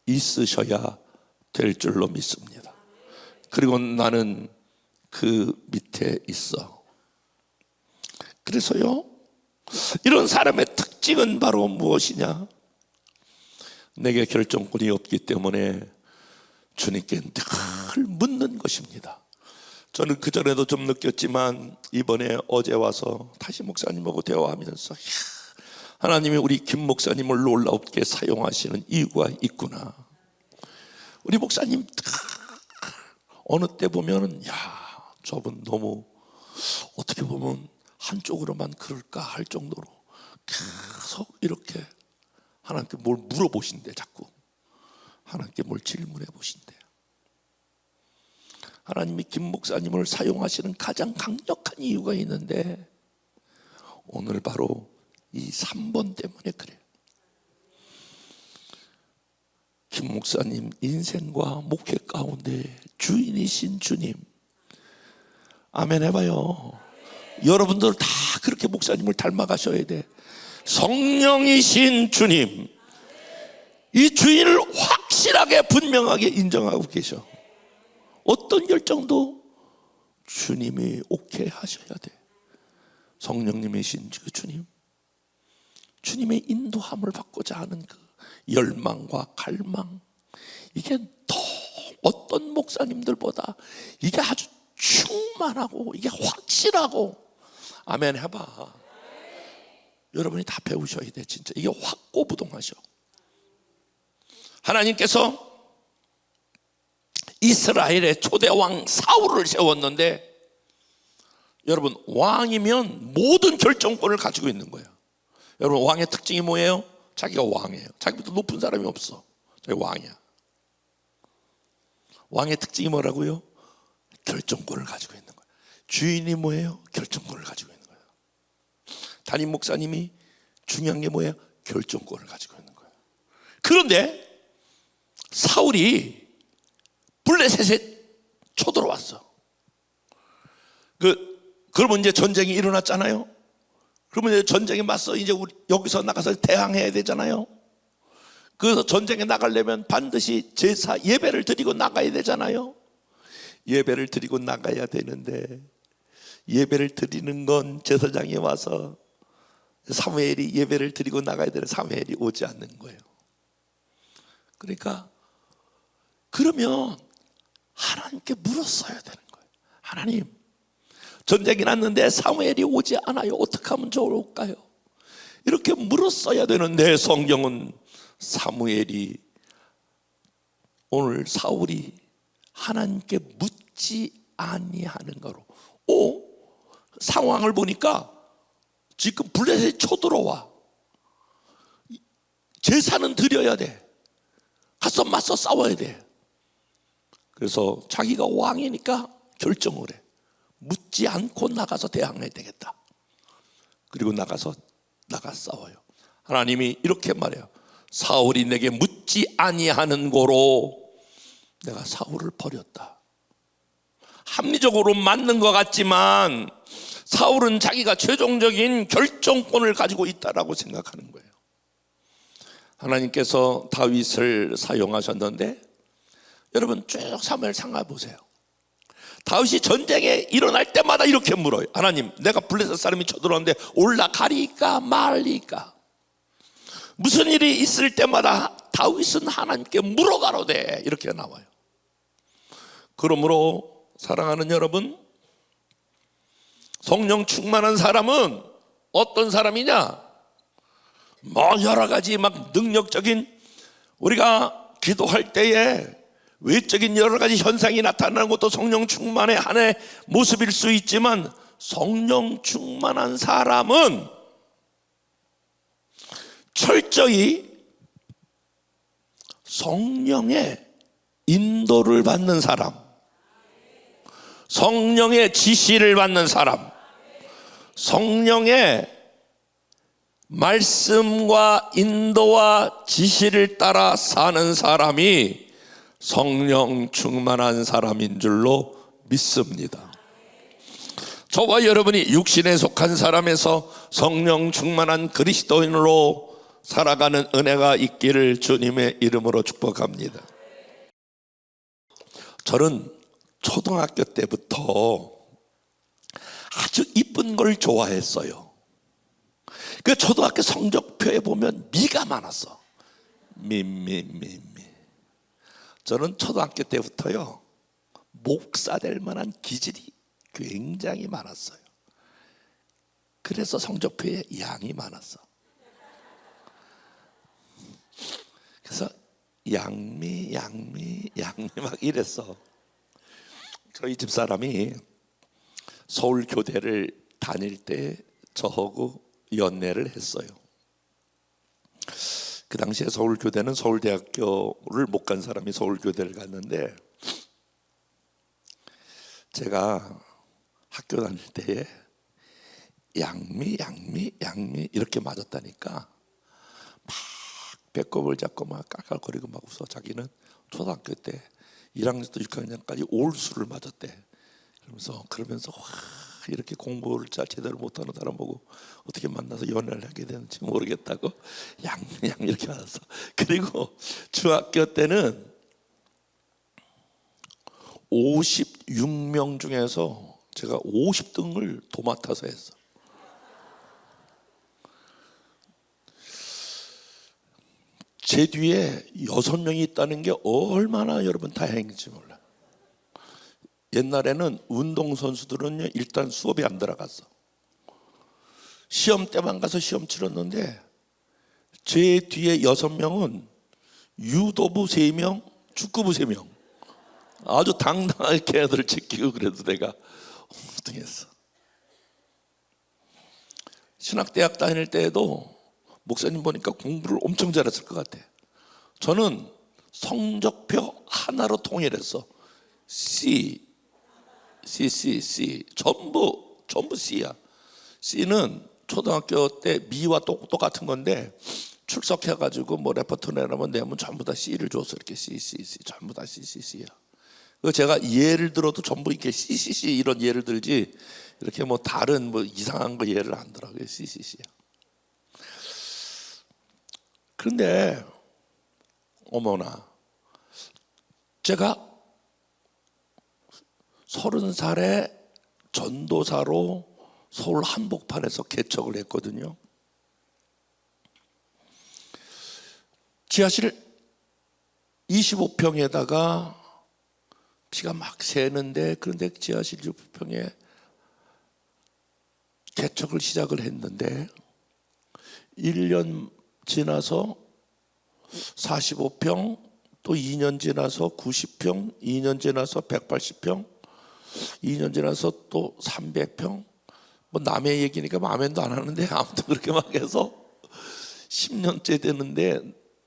[SPEAKER 1] 있으셔야 될 줄로 믿습니다. 그리고 나는 그 밑에 있어. 그래서요, 이런 사람의 특징은 바로 무엇이냐? 내게 결정권이 없기 때문에 주님께 늘 묻는 것입니다. 저는 그전에도 좀 느꼈지만 이번에 어제 와서 다시 목사님하고 대화하면서 하나님이 우리 김 목사님을 놀랍게 사용하시는 이유가 있구나. 우리 목사님 어느 때 보면은 저분 너무 어떻게 보면 한쪽으로만 그럴까 할 정도로 계속 이렇게 하나님께 뭘 물어보신대. 자꾸 하나님께 뭘 질문해 보신대. 하나님이 김 목사님을 사용하시는 가장 강력한 이유가 있는데 오늘 바로 이 3번 때문에 그래요. 김 목사님 인생과 목회 가운데 주인이신 주님, 아멘 해봐요. 여러분들 다 그렇게 목사님을 닮아가셔야 돼. 성령이신 주님, 이 주인을 확실하게 분명하게 인정하고 계셔. 어떤 결정도 주님이 오케이 하셔야 돼. 성령님이신 그 주님, 주님의 인도함을 받고자 하는 그 열망과 갈망, 이게 더 어떤 목사님들보다 이게 아주 충만하고 이게 확실하고, 아멘 해봐. 여러분이 다 배우셔야 돼. 진짜 이게 확고부동하셔. 하나님께서 이스라엘의 초대 왕 사울을 세웠는데, 여러분 왕이면 모든 결정권을 가지고 있는 거예요. 여러분 왕의 특징이 뭐예요? 자기가 왕이에요. 자기보다 높은 사람이 없어. 자기 왕이야. 왕의 특징이 뭐라고요? 결정권을 가지고 있는 거예요. 주인이 뭐예요? 결정권을 가지고 있는 거예요. 담임 목사님이 중요한 게 뭐예요? 결정권을 가지고 있는 거예요. 그런데 사울이 블레셋에 쳐들어왔어. 그러면 이제 전쟁이 일어났잖아요. 그러면 이제 전쟁에 맞서 이제 우리 여기서 나가서 대항해야 되잖아요. 그래서 전쟁에 나가려면 반드시 제사 예배를 드리고 나가야 되잖아요. 예배를 드리고 나가야 되는데, 예배를 드리는 건 제사장이 와서 사무엘이 예배를 드리고 나가야 되는 사무엘이 오지 않는 거예요. 그러니까 그러면 하나님께 물었어야 되는 거예요. 하나님, 전쟁이 났는데 사무엘이 오지 않아요. 어떻게 하면 좋을까요? 이렇게 물었어야 되는데 성경은 사무엘이, 오늘 사울이 하나님께 묻지 아니하는 거로, 상황을 보니까 지금 블레셋이 쳐들어와. 제사는 드려야 돼. 가서 맞서 싸워야 돼. 그래서 자기가 왕이니까 결정을 해. 묻지 않고 나가서 대항해야 되겠다. 그리고 나가 싸워요. 하나님이 이렇게 말해요. 사울이 내게 묻지 아니하는 고로 내가 사울을 버렸다. 합리적으로 맞는 것 같지만 사울은 자기가 최종적인 결정권을 가지고 있다라고 생각하는 거예요. 하나님께서 다윗을 사용하셨는데, 여러분 쭉 사무엘상 보세요. 다윗이 전쟁에 일어날 때마다 이렇게 물어요. 하나님, 내가 블레셋 사람이 쳐들어왔는데 올라가리까 말리까? 무슨 일이 있을 때마다 다윗은 하나님께 물어가로되, 이렇게 나와요. 그러므로 사랑하는 여러분, 성령 충만한 사람은 어떤 사람이냐? 여러 가지 막 능력적인, 우리가 기도할 때에 외적인 여러 가지 현상이 나타나는 것도 성령 충만의 하나의 모습일 수 있지만, 성령 충만한 사람은 철저히 성령의 인도를 받는 사람, 성령의 지시를 받는 사람, 성령의 말씀과 인도와 지시를 따라 사는 사람이 성령 충만한 사람인 줄로 믿습니다. 저와 여러분이 육신에 속한 사람에서 성령 충만한 그리스도인으로 살아가는 은혜가 있기를 주님의 이름으로 축복합니다. 저는 초등학교 때부터 아주 이쁜 걸 좋아했어요. 그 초등학교 성적표에 보면 미가 많았어. 미. 저는 초등학교 때부터요, 목사 될 만한 기질이 굉장히 많았어요. 그래서 성적표에 양이 많았어. 그래서 양미 막 이랬어. 저희 집사람이 서울 교대를 다닐 때 저하고 연애를 했어요. 그 당시에 서울 교대는 서울대학교를 못 간 사람이 서울 교대를 갔는데, 제가 학교 다닐 때에 양미 이렇게 맞았다니까 막 배꼽을 잡고 막 깔깔거리고 막 웃어. 자기는 초등학교 때 1학년부터 6학년까지 올수를 맞았대. 그러면서 와, 이렇게 공부를 잘 제대로 못하는 사람 보고 어떻게 만나서 연애를 하게 되는지 모르겠다고 양 이렇게 맞았어. 그리고 중학교 때는 56명 중에서 제가 50등을 도맡아서 했어. 제 뒤에 6명이 있다는 게 얼마나 여러분 다행인지 몰라요. 옛날에는 운동선수들은요, 일단 수업에 안 들어갔어. 시험 때만 가서 시험 치렀는데, 제 뒤에 6명은 유도부 3명, 축구부 3명, 아주 당당하게 걔네들을 지키고, 그래도 내가 엉뚱했어. 신학대학 다닐 때에도 목사님 보니까 공부를 엄청 잘했을 것 같아. 저는 성적표 하나로 통일했어. C 전부 C야. C는 초등학교 때 미와 똑같은 건데, 출석해가지고 뭐 레퍼토 내면 전부 다 C를 줬어. 이렇게 C 전부 다 C야. 그 제가 예를 들어도 전부 이렇게 C 이런 예를 들지, 이렇게 뭐 다른 뭐 이상한 거 예를 안 들어. 그게 C야. 그런데 어머나, 제가 30살에 전도사로 서울 한복판에서 개척을 했거든요. 지하실 25평에다가 비가 막 새는데, 그런데 지하실 25평에 개척을 시작을 했는데 1년 지나서 45평, 또 2년 지나서 90평, 2년 지나서 180평, 2년 지나서 또 300평. 뭐 남의 얘기니까 마음에도 안 하는데, 아무튼 그렇게 막 해서 10년째 되는데,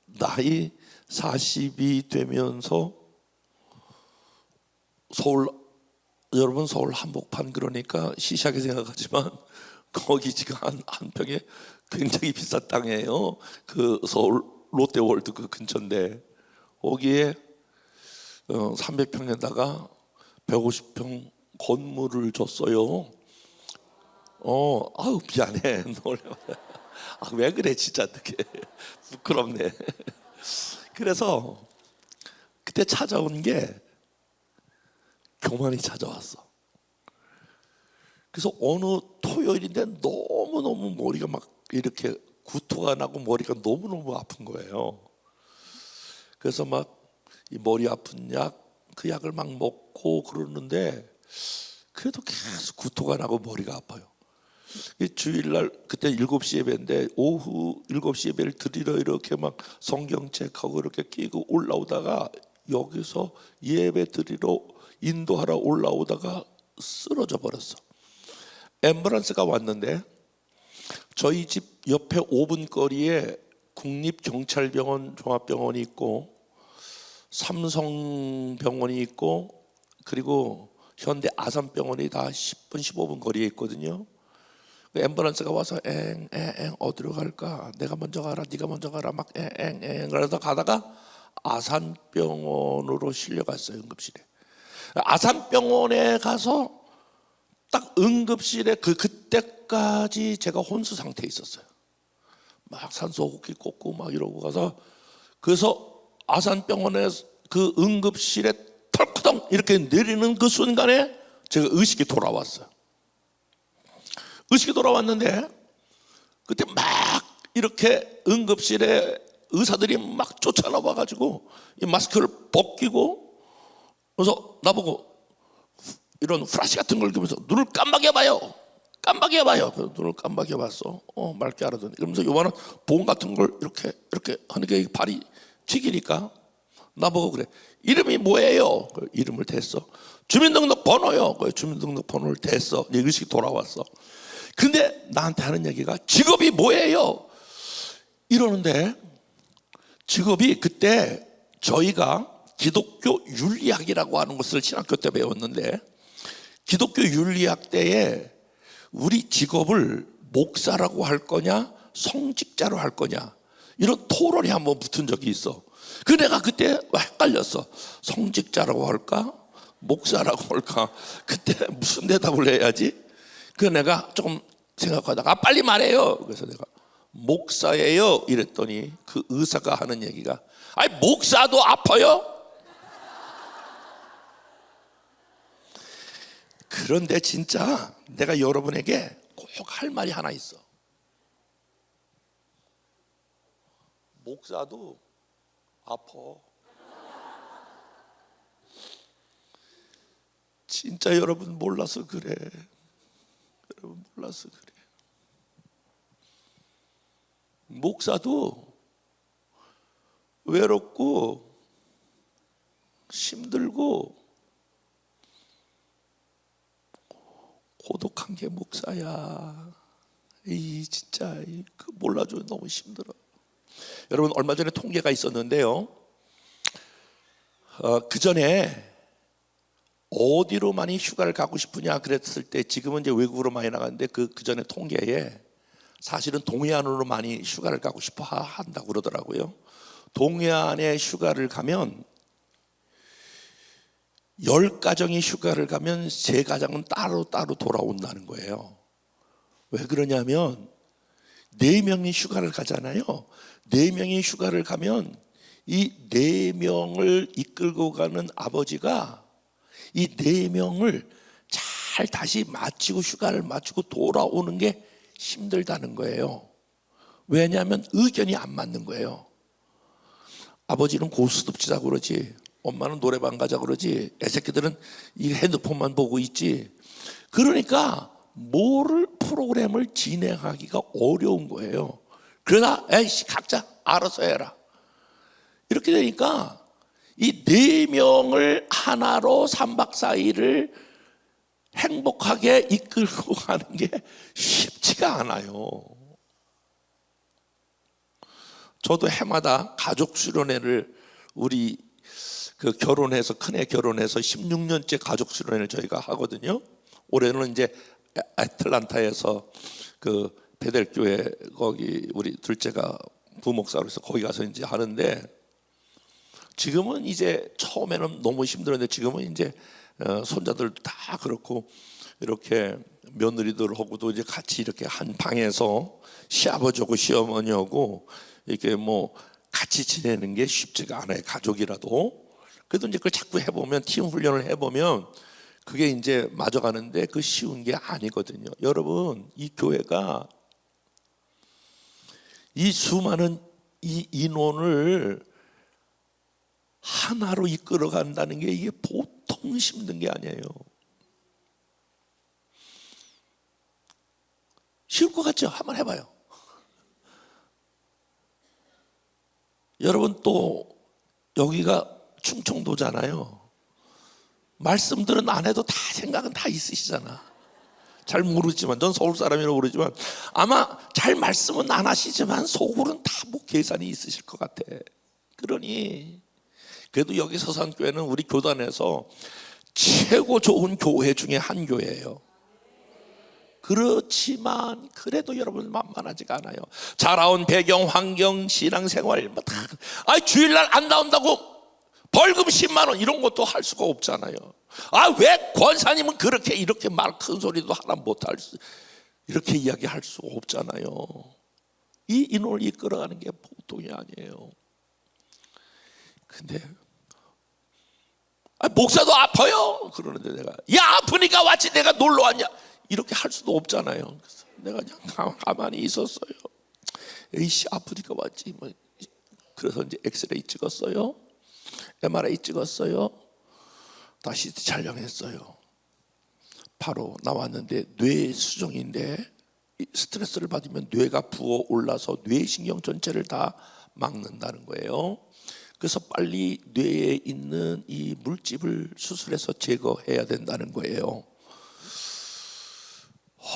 [SPEAKER 1] 나이 40이 되면서 여러분 서울 한복판, 그러니까 시시하게 생각하지만 거기 지금 한 평에 굉장히 비싼 땅이에요. 그 서울 롯데월드 그 근처인데, 거기에 300평에다가 150평 건물을 줬어요. 아우 미안해. 왜 그래 진짜, 어떡해. 부끄럽네. 그래서 그때 찾아온 게 교만이 찾아왔어. 그래서 어느 토요일인데 너무너무 머리가 막 이렇게 구토가 나고 머리가 너무너무 아픈 거예요. 그래서 막 이 머리 아픈 그 약을 막 먹고 그러는데, 그래도 계속 구토가 나고 머리가 아파요. 주일날 그때 7시 예배인데, 오후 7시 예배를 드리러 이렇게 막 성경책하고 이렇게 끼고 올라오다가, 여기서 예배 드리러 인도하러 올라오다가 쓰러져 버렸어. 앰뷸런스가 왔는데, 저희 집 옆에 5분 거리에 국립경찰병원 종합병원이 있고, 삼성병원이 있고, 그리고 현대 아산병원이 다 10분 15분 거리에 있거든요. 그 앰뷸런스가 와서 엥 어디로 갈까? 내가 먼저 가라, 네가 먼저 가라, 막 엥 그러다 가다가 아산병원으로 실려갔어요. 응급실에. 아산병원에 가서 딱 응급실에 그때까지 제가 혼수 상태에 있었어요. 막 산소 호흡기 꽂고 막 이러고 가서, 그래서 아산병원에 그 응급실에 털커덩 이렇게 내리는 그 순간에 제가 의식이 돌아왔어요. 의식이 돌아왔는데 그때 막 이렇게 응급실에 의사들이 막 쫓아나와 가지고 이 마스크를 벗기고, 그래서 나보고 이런 프라시 같은 걸 끼면서 눈을 깜박여봐요. 그래서 눈을 깜박여봤어. 맑게 알아듣네. 그러면서 요만한 봉 같은 걸 이렇게 하는 게 발이 튀기니까 나보고 그래, 이름이 뭐예요? 이름을 댔어. 주민등록번호요. 주민등록번호를 댔어. 의식이 돌아왔어. 근데 나한테 하는 얘기가 직업이 뭐예요? 이러는데, 직업이 그때 저희가 기독교 윤리학이라고 하는 것을 신학교 때 배웠는데, 기독교 윤리학 때에 우리 직업을 목사라고 할 거냐 성직자로 할 거냐 이런 토론이 한번 붙은 적이 있어. 그 내가 그때 헷갈렸어. 성직자라고 할까 목사라고 할까. 그때 무슨 대답을 해야지? 그 내가 조금 생각하다가 빨리 말해요. 그래서 내가 목사예요 이랬더니 그 의사가 하는 얘기가, 아니 목사도 아파요? 그런데 진짜 내가 여러분에게 꼭 할 말이 하나 있어. 목사도 아파. 진짜 여러분 몰라서 그래. 여러분 몰라서 그래. 목사도 외롭고 힘들고 고독한 게 목사야. 진짜 그 몰라줘. 너무 힘들어. 여러분 얼마 전에 통계가 있었는데요. 그 전에 어디로 많이 휴가를 가고 싶으냐 그랬을 때, 지금은 이제 외국으로 많이 나가는데 그 전에 통계에 사실은 동해안으로 많이 휴가를 가고 싶어 한다고 그러더라고요. 동해안에 휴가를 가면 10가정이 휴가를 가면 3가정은 따로 돌아온다는 거예요. 왜 그러냐면 4명이 휴가를 가잖아요. 4명이 휴가를 가면 이 4명을 이끌고 가는 아버지가 이 4명을 잘 다시 마치고 휴가를 마치고 돌아오는 게 힘들다는 거예요. 왜냐하면 의견이 안 맞는 거예요. 아버지는 고스톱 치자고 그러지, 엄마는 노래방 가자 그러지, 애새끼들은 이 핸드폰만 보고 있지. 그러니까 뭐를 프로그램을 진행하기가 어려운 거예요. 그러나 에이씨 각자 알아서 해라. 이렇게 되니까 이 4명을 하나로 3박 4일을 행복하게 이끌고 가는 게 쉽지가 않아요. 저도 해마다 가족 수련회를, 우리 그 결혼해서, 큰애 결혼해서 16년째 가족 수련회를 저희가 하거든요. 올해는 이제 애틀란타에서 그 베델교회 거기 우리 둘째가 부목사로서 거기 가서 이제 하는데, 지금은 이제 처음에는 너무 힘들었는데 지금은 이제 손자들 다 그렇고 이렇게 며느리들하고도 이제 같이 이렇게 한 방에서 시아버지하고 시어머니하고 이렇게 뭐 같이 지내는 게 쉽지가 않아요. 가족이라도. 그래도 이제 그걸 자꾸 해보면, 팀 훈련을 해보면 그게 이제 맞아가는데 그 쉬운 게 아니거든요. 여러분, 이 교회가 이 수많은 이 인원을 하나로 이끌어 간다는 게 이게 보통 힘든 게 아니에요. 쉬울 것 같죠? 한번 해봐요. 여러분 또 여기가 충청도잖아요. 말씀들은 안 해도 다 생각은 다 있으시잖아. 잘 모르지만, 전 서울 사람이라고 모르지만 아마 잘 말씀은 안 하시지만 속으로는 다 뭐 계산이 있으실 것 같아. 그러니 그래도 여기 서산교회는 우리 교단에서 최고 좋은 교회 중에 한 교회예요. 그렇지만 그래도 여러분 만만하지가 않아요. 자라온 배경, 환경, 신앙생활 뭐 다. 주일날 안 나온다고 벌금 10만 원 이런 것도 할 수가 없잖아요. 왜 권사님은 그렇게 이렇게 말 큰 소리도 하나 못할 수, 이렇게 이야기할 수 없잖아요. 이 인원을 이끌어가는 게 보통이 아니에요. 근데 목사도 아파요 그러는데 내가 아프니까 왔지 내가 놀러 왔냐 이렇게 할 수도 없잖아요. 그래서 내가 그냥 가만히 있었어요. 에이씨 아프니까 왔지 뭐. 그래서 이제 엑스레이 찍었어요, MRI 찍었어요, 다시 촬영했어요. 바로 나왔는데 뇌 수종인데 스트레스를 받으면 뇌가 부어 올라서 뇌신경 전체를 다 막는다는 거예요. 그래서 빨리 뇌에 있는 이 물집을 수술해서 제거해야 된다는 거예요.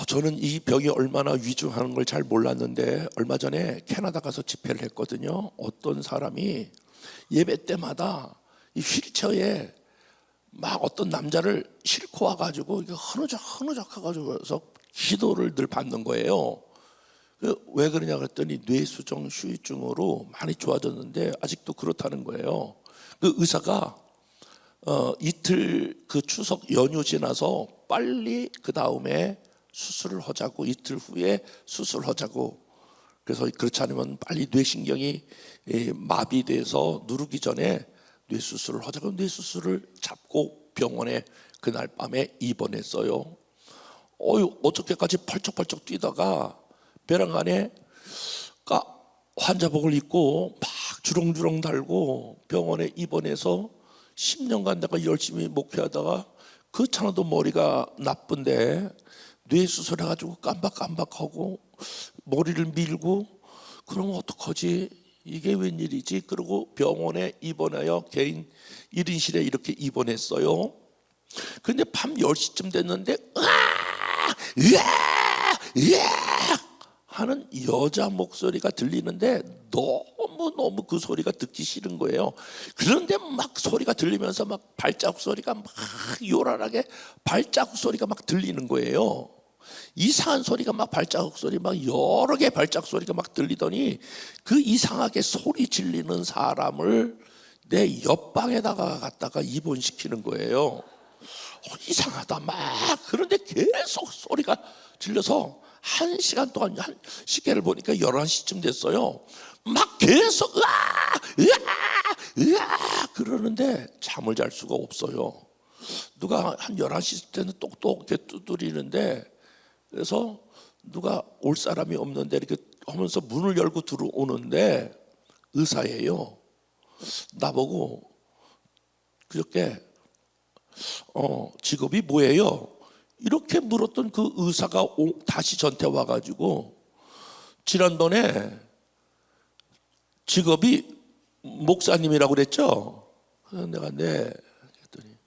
[SPEAKER 1] 저는 이 병이 얼마나 위중한 걸 잘 몰랐는데 얼마 전에 캐나다 가서 집회를 했거든요. 어떤 사람이 예배 때마다 이 휠체어에 막 어떤 남자를 싣고 와가지고 흐느적 해가지고 기도를 늘 받는 거예요. 왜 그러냐 그랬더니 뇌수종 후유증으로 많이 좋아졌는데 아직도 그렇다는 거예요. 그 의사가 이틀 그 추석 연휴 지나서 빨리 그 다음에 수술을 하자고, 이틀 후에 수술하자고. 그래서 그렇지 않으면 빨리 뇌신경이 마비돼서 누르기 전에 뇌수술을 하자고 뇌수술을 잡고 병원에 그날 밤에 입원했어요. 어저께까지 펄쩍펄쩍 뛰다가 벼랑간에 환자복을 입고 막 주렁주렁 달고 병원에 입원해서 10년간 내가 열심히 목회하다가 그렇잖아도 머리가 나쁜데 뇌수술해가지고 깜박깜박하고 머리를 밀고 그러면 어떡하지? 이게 웬일이지? 그리고 병원에 입원하여 개인 1인실에 이렇게 입원했어요. 근데 밤 10시쯤 됐는데 하는 여자 목소리가 들리는데 너무 그 소리가 듣기 싫은 거예요. 그런데 막 소리가 들리면서 막 발자국 소리가 막 요란하게 발자국 소리가 막 들리는 거예요. 이상한 소리가 막 발자국 소리 막 여러 개의 발자국 소리가 막 들리더니 그 이상하게 소리 질리는 사람을 내 옆방에다가 갖다가 입원시키는 거예요. 이상하다 막. 그런데 계속 소리가 질려서 1시간 동안 시계를 보니까 11시쯤 됐어요. 막 계속 으아 그러는데 잠을 잘 수가 없어요. 누가 한 11시 때는 똑똑 이렇게 두드리는데, 그래서 누가 올 사람이 없는데 이렇게 하면서 문을 열고 들어오는데 의사예요. 나보고 그저께 직업이 뭐예요? 이렇게 물었던 그 의사가 다시 저한테 와가지고 지난번에 직업이 목사님이라고 그랬죠? 그래서 내가 네 그랬더니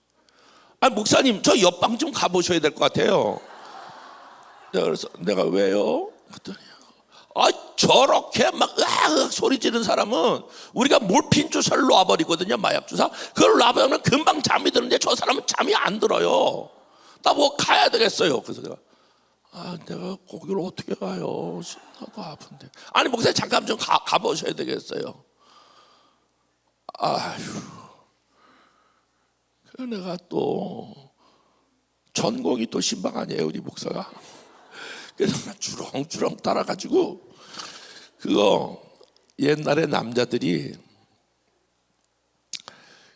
[SPEAKER 1] 목사님 저 옆방 좀 가보셔야 될 것 같아요. 그래서 내가 왜요? 그랬더니 저렇게 막 으악 소리 지르는 사람은 우리가 몰핀 주사를 놔버리거든요. 마약 주사. 그걸 놔버리면 금방 잠이 드는데 저 사람은 잠이 안 들어요. 나보고 가야 되겠어요. 그래서 내가 거기를 어떻게 가요? 나도 아픈데. 아니 목사님 잠깐 좀 가보셔야 되겠어요. 그래서 내가 또 전공이 또 신방 아니에요 우리 목사가. 그래서 주렁주렁 따라가지고 그거 옛날에 남자들이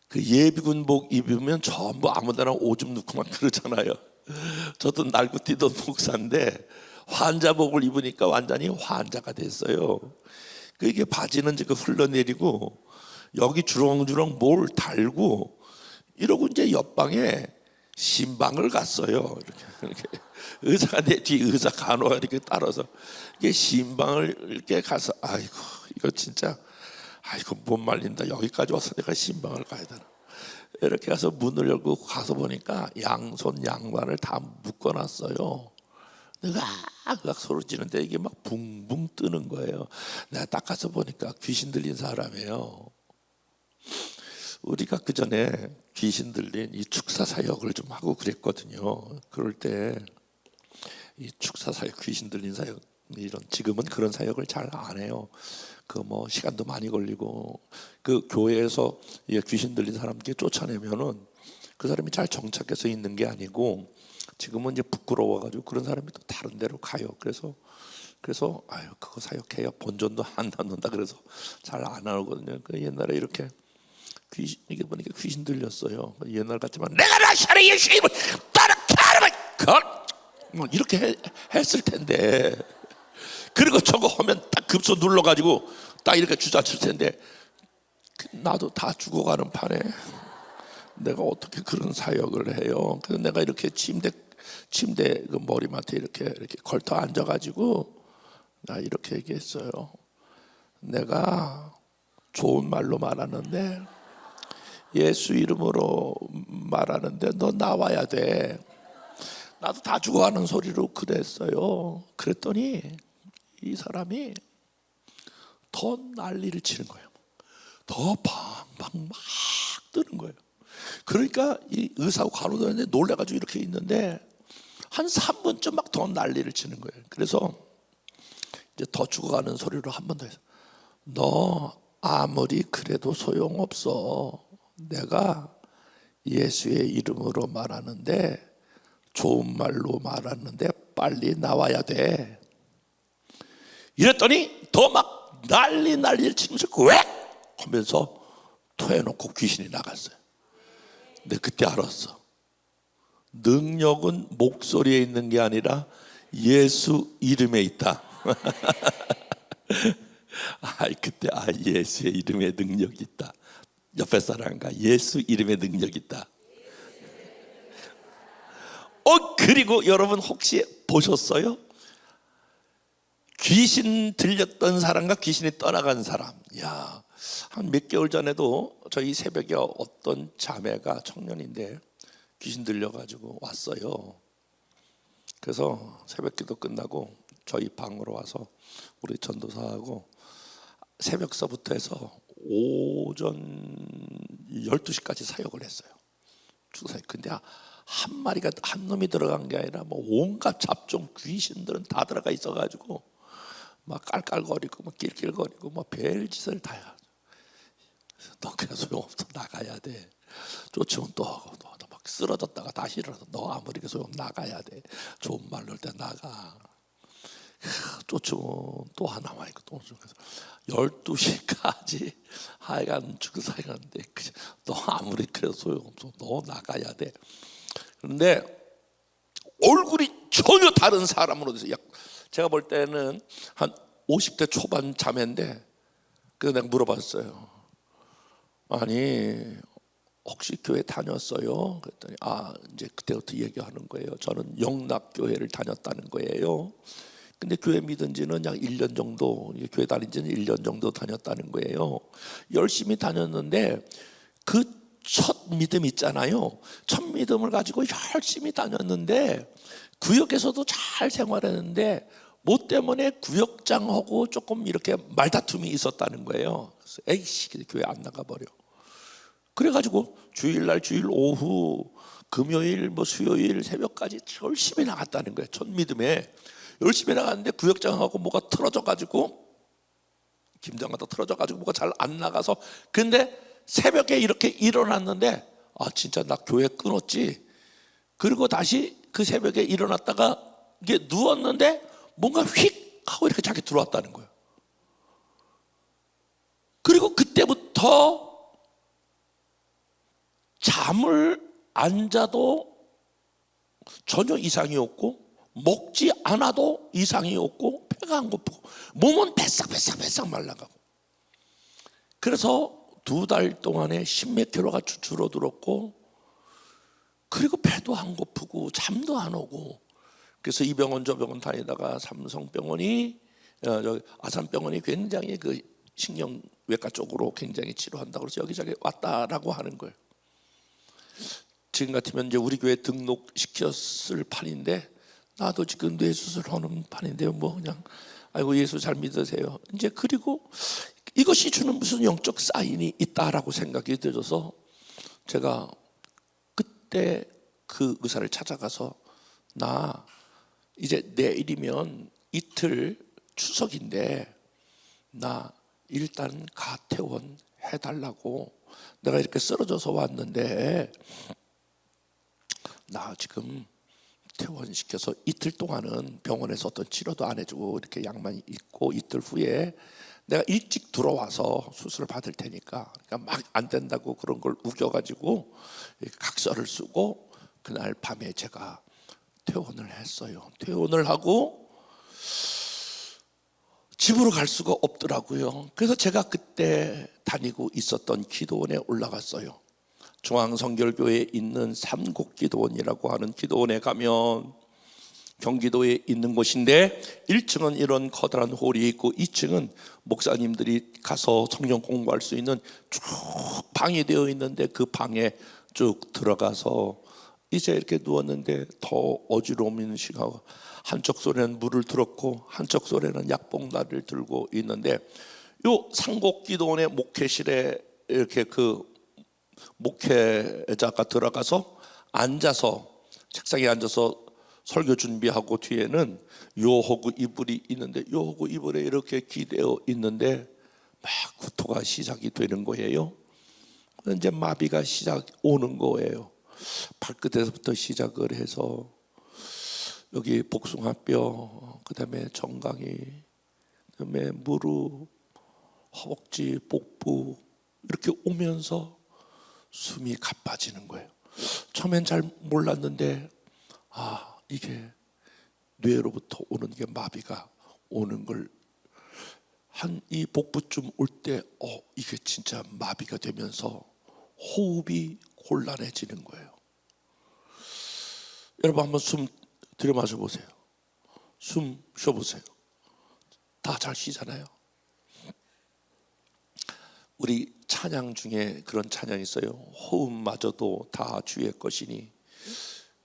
[SPEAKER 1] 그 예비군복 입으면 전부 아무데나 오줌 넣고 막 그러잖아요. 저도 날고 뛰던 목사인데 환자복을 입으니까 완전히 환자가 됐어요. 그게 바지는 지금 흘러내리고 여기 주렁주렁 뭘 달고 이러고 이제 옆방에 신방을 갔어요. 이렇게 의사가 내 뒤 의사 간호가 이렇게 따라서 이게 신방을 이렇게 가서 아이고 이거 진짜 못 말린다. 여기까지 와서 내가 신방을 가야 되나. 이렇게 가서 문을 열고 가서 보니까 양손 양발을 다 묶어놨어요. 내가 소리 지르는데 이게 막 붕붕 뜨는 거예요. 내가 딱 가서 보니까 귀신 들린 사람이에요. 우리가 그 전에 귀신 들린 이 축사 사역을 좀 하고 그랬거든요. 그럴 때 이 축사 사역, 귀신 들린 사역, 이런 지금은 그런 사역을 잘 안 해요. 그 뭐 시간도 많이 걸리고, 그 교회에서 귀신 들린 사람께 쫓아내면은 그 사람이 잘 정착해서 있는 게 아니고, 지금은 이제 부끄러워가지고 그런 사람이 또 다른 데로 가요. 그래서 아유, 그거 사역해요. 본전도 안 남는다. 그래서 잘 안 하거든요. 그 옛날에 이렇게 귀신, 이게 보니까 귀신 들렸어요. 옛날 같지만 내가 나사렛 예수 이름을 따라 뭐 이렇게 했을 텐데, 그리고 저거 하면 딱 급소 눌러가지고 딱 이렇게 주저앉을 텐데, 나도 다 죽어가는 판에 내가 어떻게 그런 사역을 해요? 그래서 내가 이렇게 침대 그 머리맡에 이렇게 걸터 앉아가지고 나 이렇게 얘기했어요. 내가 좋은 말로 말하는데, 예수 이름으로 말하는데 너 나와야 돼. 나도 다 죽어가는 소리로 그랬어요. 그랬더니 이 사람이 더 난리를 치는 거예요. 더 방방 막 뜨는 거예요. 그러니까 이 의사하고 간호사한테 놀래가지고 이렇게 있는데 한 3분쯤 막 더 난리를 치는 거예요. 그래서 이제 더 죽어가는 소리로 한 번 더 해서, 너 아무리 그래도 소용없어. 내가 예수의 이름으로 말하는데, 좋은 말로 말하는데 빨리 나와야 돼. 이랬더니 더 막 난리를 치면서 왜? 하면서 토해놓고 귀신이 나갔어요. 근데 그때 알았어. 능력은 목소리에 있는 게 아니라 예수 이름에 있다. 그때 예수의 이름에 능력이 있다. 옆에 사람과 예수 이름에 능력이 있다. 그리고 여러분 혹시 보셨어요? 귀신 들렸던 사람과 귀신이 떠나간 사람. 야, 한 몇 개월 전에도 저희 새벽에 어떤 자매가, 청년인데 귀신 들려가지고 왔어요. 그래서 새벽기도 끝나고 저희 방으로 와서 우리 전도사하고 새벽서부터 해서 오전 12시까지 사역을 했어요. 근데 한 마리가, 한 놈이 들어간 게 아니라 뭐 온갖 잡종 귀신들은 다 들어가 있어가지고 막 깔깔거리고 뭐 낄낄거리고 뭐 별짓을 다 해요. 너 그냥 소용없어. 나가야 돼. 쫓으면 또 하고 너 막 쓰러졌다가 다시 일어나서 너 아무리 소용 나가야 돼. 좋은 말로 할 때 나가. 쫓으면 또 하나만 있고 또 그래서 12시까지 하여간 죽사이 하는데, 너 아무리 그래도 소용없어. 너 나가야 돼. 그런데 얼굴이 전혀 다른 사람으로 돼서, 제가 볼 때는 한 50대 초반 자매인데, 그래서 내가 물어봤어요. 아니 혹시 교회 다녔어요? 그랬더니 이제 그때부터 얘기하는 거예요. 저는 영락교회를 다녔다는 거예요. 근데 교회 믿은 지는 약 1년 정도, 교회 다닌 지는 1년 정도 다녔다는 거예요. 열심히 다녔는데 그 첫 믿음 있잖아요. 첫 믿음을 가지고 열심히 다녔는데 구역에서도 잘 생활했는데 뭐 때문에 구역장하고 조금 이렇게 말다툼이 있었다는 거예요. 그래서 에이씨, 교회 안 나가버려. 그래가지고 주일날 주일 오후, 금요일 뭐 수요일 새벽까지 열심히 나갔다는 거예요. 첫 믿음에 열심히 나갔는데 구역장하고 뭐가 틀어져가지고, 김장하다 틀어져가지고 뭐가 잘 안 나가서, 근데 새벽에 이렇게 일어났는데 진짜 나 교회 끊었지. 그리고 다시 그 새벽에 일어났다가 이게 누웠는데 뭔가 휙 하고 이렇게 자기 들어왔다는 거예요. 그리고 그때부터 잠을 안 자도 전혀 이상이 없고, 먹지 않아도 이상이 없고, 배가 안 고프고, 몸은 배싹 말라가고. 그래서 2달 동안에 10몇 킬로가 줄어들었고, 그리고 배도 안 고프고 잠도 안 오고. 그래서 이 병원 저 병원 다니다가 삼성병원이, 아산병원이 굉장히 그 신경외과 쪽으로 굉장히 치료한다고 해서 여기저기 왔다라고 하는 거예요. 지금 같으면 이제 우리 교회 등록시켰을 판인데, 나도 지금 뇌수술하는 판인데요. 뭐 그냥 아이고 예수 잘 믿으세요. 이제 그리고 이것이 주는 무슨 영적 사인이 있다라고 생각이 들어서 제가 그때 그 의사를 찾아가서, 나 이제 내일이면 이틀 추석인데 나 일단 가퇴원 해달라고. 내가 이렇게 쓰러져서 왔는데 나 지금 퇴원시켜서 이틀 동안은 병원에서 어떤 치료도 안 해주고 이렇게 약만 있고, 이틀 후에 내가 일찍 들어와서 수술을 받을 테니까, 그러니까 막 안 된다고 그런 걸 우겨가지고 각서를 쓰고 그날 밤에 제가 퇴원을 했어요. 퇴원을 하고 집으로 갈 수가 없더라고요. 그래서 제가 그때 다니고 있었던 기도원에 올라갔어요. 중앙성결교회에 있는 삼곡기도원이라고 하는 기도원에 가면 경기도에 있는 곳인데 1층은 이런 커다란 홀이 있고 2층은 목사님들이 가서 성경 공부할 수 있는 쭉 방이 되어 있는데, 그 방에 쭉 들어가서 이제 이렇게 누웠는데 더 어지러움이 시가고, 한쪽 손에는 물을 들었고 한쪽 손에는 약봉다리를 들고 있는데, 요 상곡기도원의 목회실에 이렇게 그 목회자가 들어가서 앉아서 책상에 앉아서 설교 준비하고, 뒤에는 요호구 이불이 있는데 요호구 이불에 이렇게 기대어 있는데 막 구토가 시작이 되는 거예요. 이제 마비가 시작 오는 거예요. 발끝에서부터 시작을 해서 여기 복숭아뼈, 그다음에 정강이, 그다음에 무릎, 허벅지, 복부 이렇게 오면서 숨이 가빠지는 거예요. 처음엔 잘 몰랐는데 이게 뇌로부터 오는 게 마비가 오는 걸 한 이 복부쯤 올 때 이게 진짜 마비가 되면서 호흡이 곤란해지는 거예요. 여러분 한번 숨 들여 마셔 보세요. 숨 쉬어 보세요. 다 잘 쉬잖아요. 우리 찬양 중에 그런 찬양이 있어요. 호흡마저도 다 주의 것이니.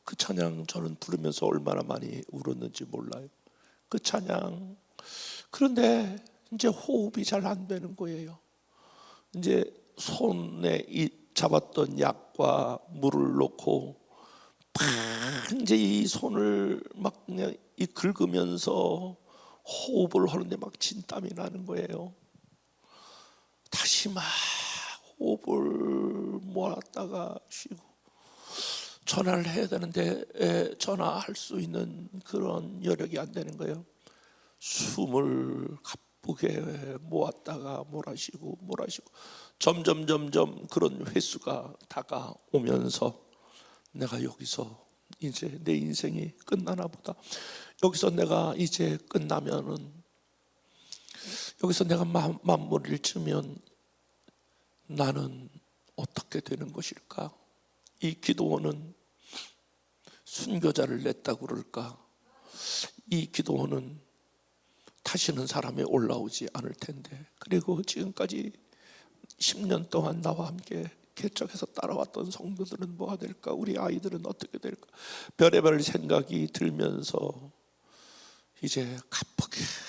[SPEAKER 1] 그 찬양 저는 부르면서 얼마나 많이 울었는지 몰라요. 그 찬양. 그런데 이제 호흡이 잘 안 되는 거예요. 이제 손에 이 잡았던 약과 물을 넣고 이제 이 손을 막 그냥 이 긁으면서 호흡을 하는데 막 진땀이 나는 거예요. 다시 막 호흡을 모았다가 쉬고, 전화를 해야 되는데 전화할 수 있는 그런 여력이 안 되는 거예요. 숨을 가쁘게 모았다가 몰아쉬고 점점 그런 횟수가 다가오면서 내가 여기서 이제 내 인생이 끝나나 보다. 여기서 내가 이제 끝나면은, 여기서 내가 마무리를 치면 나는 어떻게 되는 것일까? 이 기도원은 순교자를 냈다고 그럴까? 이 기도원은 다시는 사람이 올라오지 않을 텐데, 그리고 지금까지 10년 동안 나와 함께 개척해서 따라왔던 성도들은 뭐가 될까? 우리 아이들은 어떻게 될까? 별의별 생각이 들면서 이제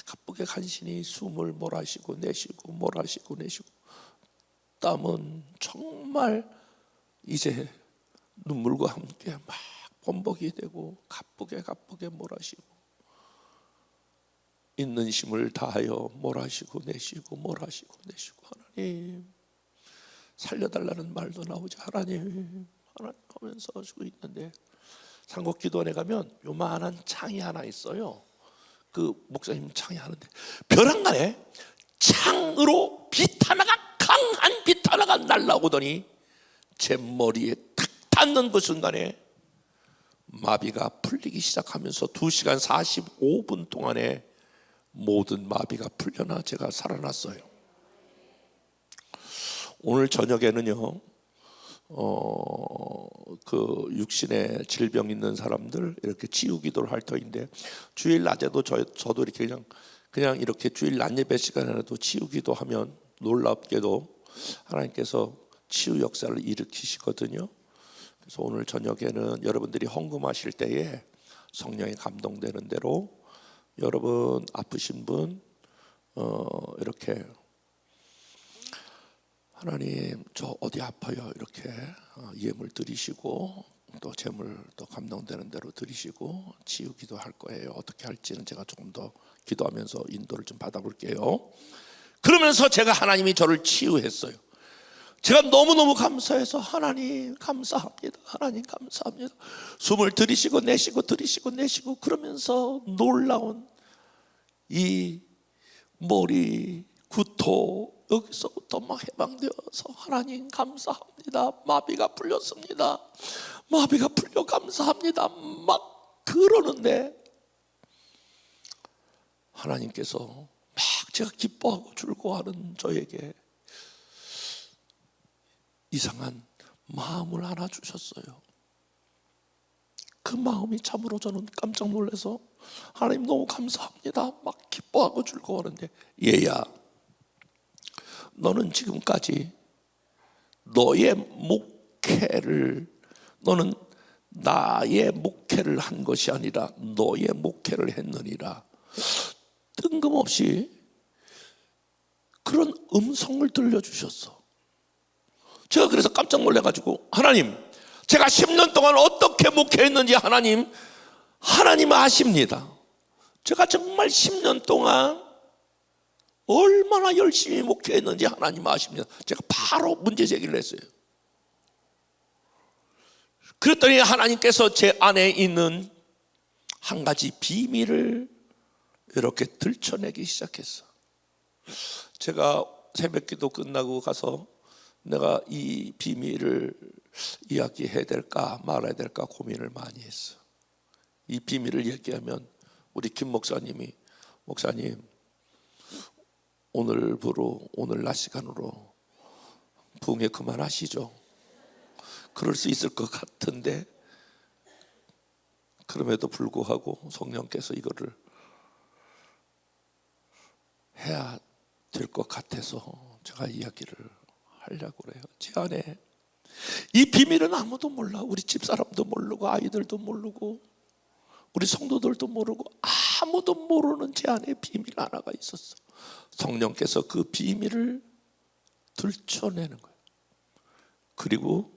[SPEAKER 1] 가쁘게 간신히 숨을 몰아쉬고 내쉬고 몰아쉬고 내쉬고, 땀은 정말 이제 눈물과 함께 막 범벅이 되고 가쁘게 몰아쉬고, 있는 힘을 다하여 몰아쉬고 내쉬고 몰아쉬고 내쉬고, 하나님 살려달라는 말도 나오지. 하나님 하면서 하시고 있는데, 상곡기도원에 가면 요만한 창이 하나 있어요. 그 목사님 창이 하는데 벼랑간에 창으로 빛 하나가, 강한 빛 하나가 날라오더니 제 머리에 탁 닿는 그 순간에 마비가 풀리기 시작하면서 2시간 45분 동안에 모든 마비가 풀려나 제가 살아났어요. 오늘 저녁에는요, 그 육신에 질병 있는 사람들 이렇게 치유 기도를 할 터인데, 주일 낮에도 저도 이렇게 그냥 이렇게 주일 낮 예배 시간에도 치유 기도하면 놀랍게도 하나님께서 치유 역사를 일으키시거든요. 그래서 오늘 저녁에는 여러분들이 헌금하실 때에 성령이 감동되는 대로 여러분 아프신 분 이렇게 하나님 저 어디 아파요 이렇게 예물 드리시고, 또 재물 또 감동되는 대로 드리시고 치유기도 할 거예요. 어떻게 할지는 제가 조금 더 기도하면서 인도를 좀 받아볼게요. 그러면서 제가 하나님이 저를 치유했어요. 제가 너무너무 감사해서 하나님 감사합니다. 하나님 감사합니다. 숨을 들이쉬고 내쉬고 들이쉬고 내쉬고 그러면서 놀라운 이 머리 구토 여기서부터 막 해방되어서 하나님 감사합니다. 마비가 풀렸습니다. 마비가 풀려 감사합니다. 막 그러는데 하나님께서 막 제가 기뻐하고 즐거워하는 저에게 이상한 마음을 하나 주셨어요. 그 마음이 참으로 저는 깜짝 놀라서 하나님 너무 감사합니다. 막 기뻐하고 즐거워하는데, 얘야, 너는 지금까지 너의 목회를, 너는 나의 목회를 한 것이 아니라 너의 목회를 했느니라. 뜬금없이 그런 음성을 들려주셨어. 제가 그래서 깜짝 놀라가지고, 하나님, 제가 10년 동안 어떻게 목회했는지 하나님 아십니다. 제가 정말 10년 동안 얼마나 열심히 목회했는지 하나님 아십니다. 제가 바로 문제 제기를 했어요. 그랬더니 하나님께서 제 안에 있는 한 가지 비밀을 이렇게 들춰내기 시작했어. 제가 새벽기도 끝나고 가서 내가 이 비밀을 이야기해야 될까 말아야 될까 고민을 많이 했어. 이 비밀을 얘기하면 우리 김 목사님이, 목사님 오늘부로 오늘 낮 시간으로 부흥회 그만하시죠. 그럴 수 있을 것 같은데, 그럼에도 불구하고 성령께서 이거를 해야 될 것 같아서 제가 이야기를 하려고 그래요. 제 안에 이 비밀은 아무도 몰라. 우리 집사람도 모르고 아이들도 모르고 우리 성도들도 모르고 아무도 모르는 제 안에 비밀 하나가 있었어. 성령께서 그 비밀을 들춰내는 거예요. 그리고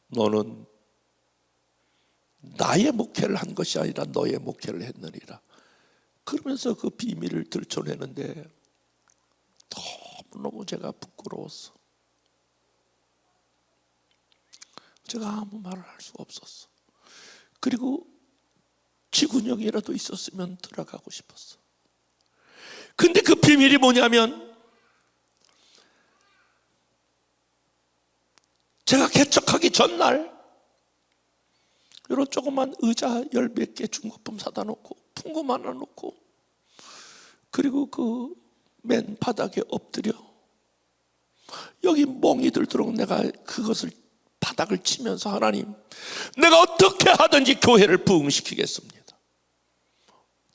[SPEAKER 1] 너는 나의 목회를 한 것이 아니라 너의 목회를 했느니라. 그러면서 그 비밀을 들춰내는데 너무너무 제가 부끄러웠어. 제가 아무 말을 할 수가 없었어. 그리고 지구력이라도 있었으면 들어가고 싶었어. 근데 그 비밀이 뭐냐면, 제가 개척하기 전날 이런 조그만 의자 10몇 개 중고품 사다 놓고 풍금 하나 놓고, 그리고 그 맨 바닥에 엎드려 여기 멍이들 들어오고 내가 그것을 바닥을 치면서, 하나님, 내가 어떻게 하든지 교회를 부흥시키겠습니다.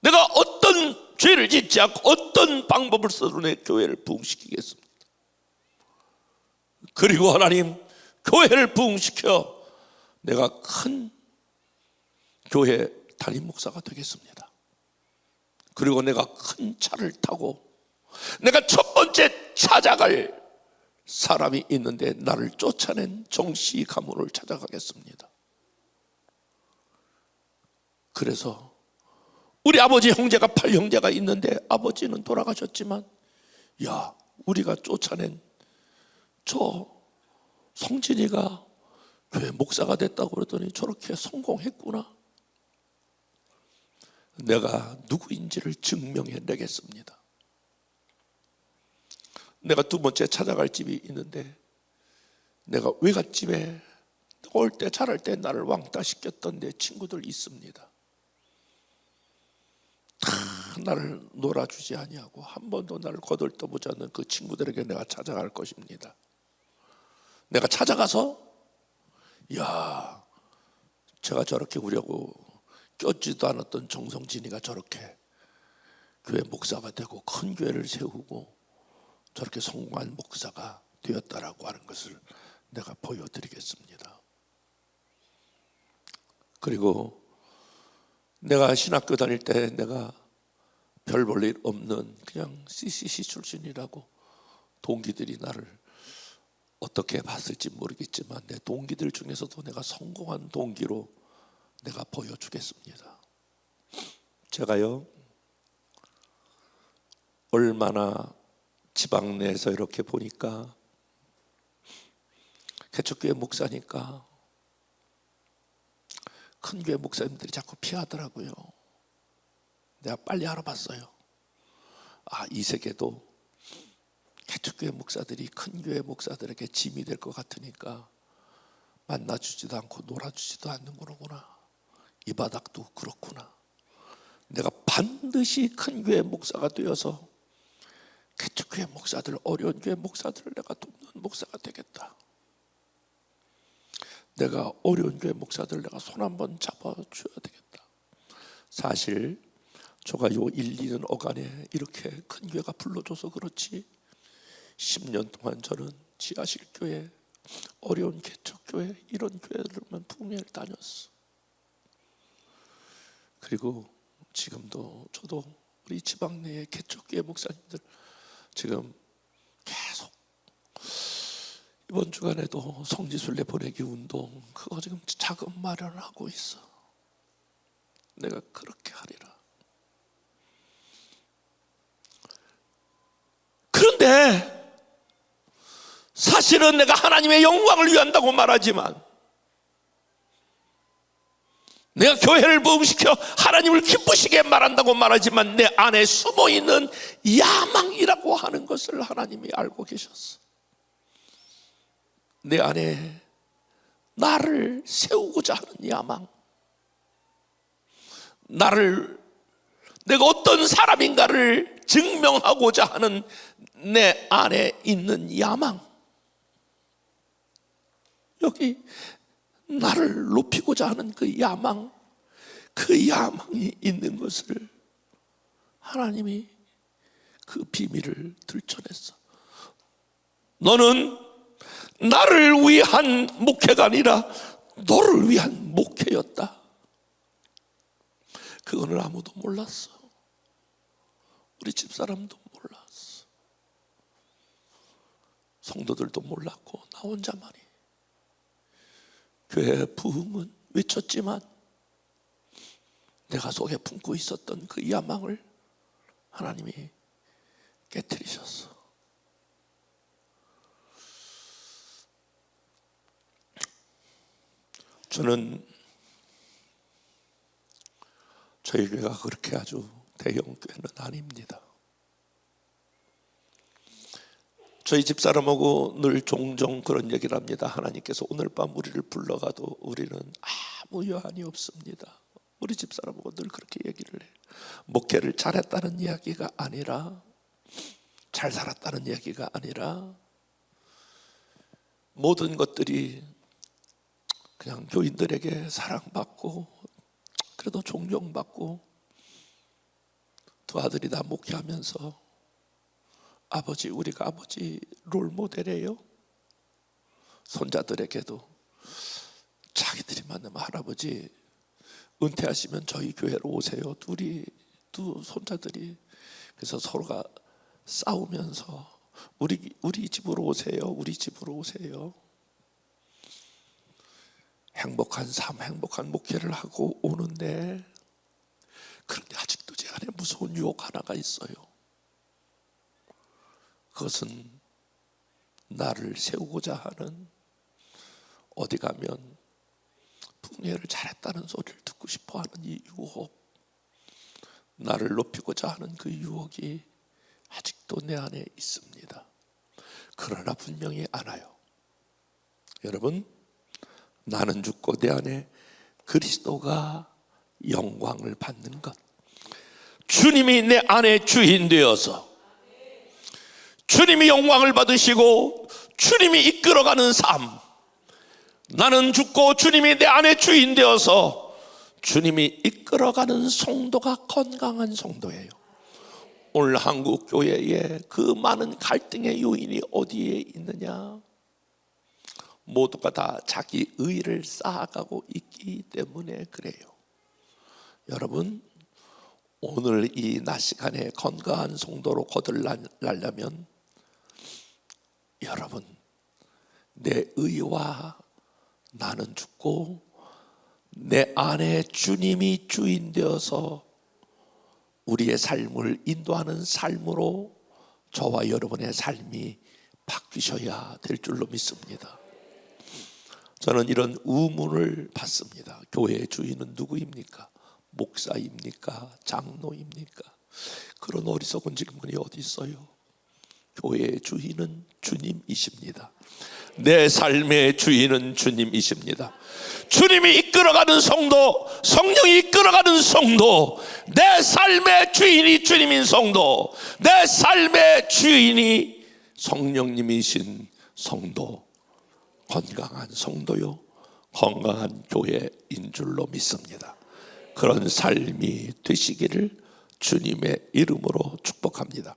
[SPEAKER 1] 내가 어떤 죄를 짓지 않고 어떤 방법을 써도 내 교회를 부흥시키겠습니다. 그리고 하나님, 교회를 부흥시켜 내가 큰 교회 담임 목사가 되겠습니다. 그리고 내가 큰 차를 타고 내가 첫 번째 찾아갈 사람이 있는데 나를 쫓아낸 정씨 가문을 찾아가겠습니다. 그래서 우리 아버지 형제가 8형제가 있는데 아버지는 돌아가셨지만, 야, 우리가 쫓아낸 저 성진이가 교회 목사가 됐다고 그러더니 저렇게 성공했구나. 내가 누구인지를 증명해내겠습니다. 내가 두 번째 찾아갈 집이 있는데, 내가 외갓집에 올 때 자랄 때 나를 왕따 시켰던 내 친구들 있습니다. 다 나를 놀아주지 아니하고 한 번도 나를 거들떠보지 않는 그 친구들에게 내가 찾아갈 것입니다. 내가 찾아가서, 야, 제가 저렇게 우려고 껴지도 않았던 정성진이가 저렇게 교회 목사가 되고 큰 교회를 세우고 저렇게 성공한 목사가 되었다라고 하는 것을 내가 보여드리겠습니다. 그리고 내가 신학교 다닐 때 내가 별 볼 일 없는 그냥 CCC 출신이라고 동기들이 나를 어떻게 봤을지 모르겠지만 내 동기들 중에서도 내가 성공한 동기로 내가 보여주겠습니다. 제가요, 얼마나 지방 내에서 이렇게 보니까 개척교회 목사니까 큰 교회 목사님들이 자꾸 피하더라고요. 내가 빨리 알아봤어요. 이 세계도 개척교회 목사들이 큰 교회 목사들에게 짐이 될 것 같으니까 만나주지도 않고 놀아주지도 않는 거구나. 이 바닥도 그렇구나. 내가 반드시 큰 교회 목사가 되어서 개척교회 목사들, 어려운 교회 목사들을 내가 돕는 목사가 되겠다. 내가 어려운 교회 목사들 내가 손 한번 잡아줘야 되겠다. 사실 저가 요 1, 2년 어간에 이렇게 큰 교회가 불러줘서 그렇지 10년 동안 저는 지하실교회, 어려운 개척교회 이런 교회들만 풍년을 다녔어. 그리고 지금도 저도 우리 지방 내의 개척교회 목사님들 지금 계속 이번 주간에도 성지순례 보내기 운동 그거 지금 자금 마련을 하고 있어. 내가 그렇게 하리라. 그런데 사실은 내가 하나님의 영광을 위한다고 말하지만, 내가 교회를 부흥시켜 하나님을 기쁘시게 말한다고 말하지만 내 안에 숨어있는 야망이라고 하는 것을 하나님이 알고 계셨어. 내 안에 나를 세우고자 하는 야망, 내가 어떤 사람인가를 증명하고자 하는 내 안에 있는 야망, 여기 나를 높이고자 하는 그 야망이 있는 것을 하나님이 그 비밀을 들춰냈어. 너는 나를 위한 목회가 아니라 너를 위한 목회였다. 그거는 아무도 몰랐어. 우리 집사람도 몰랐어. 성도들도 몰랐고 나 혼자만이. 교회 부흥은 외쳤지만 내가 속에 품고 있었던 그 야망을 하나님이 깨트리셨어. 저는 저희 교회가 그렇게 아주 대형 교회는 아닙니다. 저희 집사람하고 늘 종종 그런 얘기를 합니다. 하나님께서 오늘 밤 우리를 불러가도 우리는 아무 여한이 없습니다. 우리 집사람하고 늘 그렇게 얘기를 해요. 목회를 잘했다는 이야기가 아니라, 잘 살았다는 이야기가 아니라, 모든 것들이 그냥 교인들에게 사랑받고 그래도 존경받고, 두 아들이 다 목회하면서 아버지, 우리가 아버지 롤 모델이에요. 손자들에게도 자기들이 만나면 할아버지 은퇴하시면 저희 교회로 오세요. 두 손자들이. 그래서 서로가 싸우면서 우리 집으로 오세요. 우리 집으로 오세요. 행복한 삶, 행복한 목회를 하고 오는데, 그런데 아직도 제 안에 무서운 유혹 하나가 있어요. 그것은 나를 세우고자 하는, 어디 가면 풍예를 잘했다는 소리를 듣고 싶어하는 이 유혹, 나를 높이고자 하는 그 유혹이 아직도 내 안에 있습니다. 그러나 분명히 알아요. 여러분, 나는 죽고 내 안에 그리스도가 영광을 받는 것, 주님이 내 안에 주인 되어서 주님이 영광을 받으시고 주님이 이끌어가는 삶, 나는 죽고 주님이 내 안에 주인 되어서 주님이 이끌어가는 성도가 건강한 성도예요. 오늘 한국 교회에 그 많은 갈등의 요인이 어디에 있느냐? 모두가 다 자기 의를 쌓아가고 있기 때문에 그래요. 여러분, 오늘 이 낮 시간에 건강한 성도로 거듭나려면 여러분 내 의와 나는 죽고 내 안에 주님이 주인 되어서 우리의 삶을 인도하는 삶으로 저와 여러분의 삶이 바뀌셔야 될 줄로 믿습니다. 저는 이런 의문을 받습니다. 교회의 주인은 누구입니까? 목사입니까? 장로입니까? 그런 어리석은 질문이 어디 있어요? 교회의 주인은 주님이십니다. 내 삶의 주인은 주님이십니다. 주님이 이끌어가는 성도, 성령이 이끌어가는 성도, 내 삶의 주인이 주님인 성도, 내 삶의 주인이 성령님이신 성도, 건강한 성도요, 건강한 교회인 줄로 믿습니다. 그런 삶이 되시기를 주님의 이름으로 축복합니다.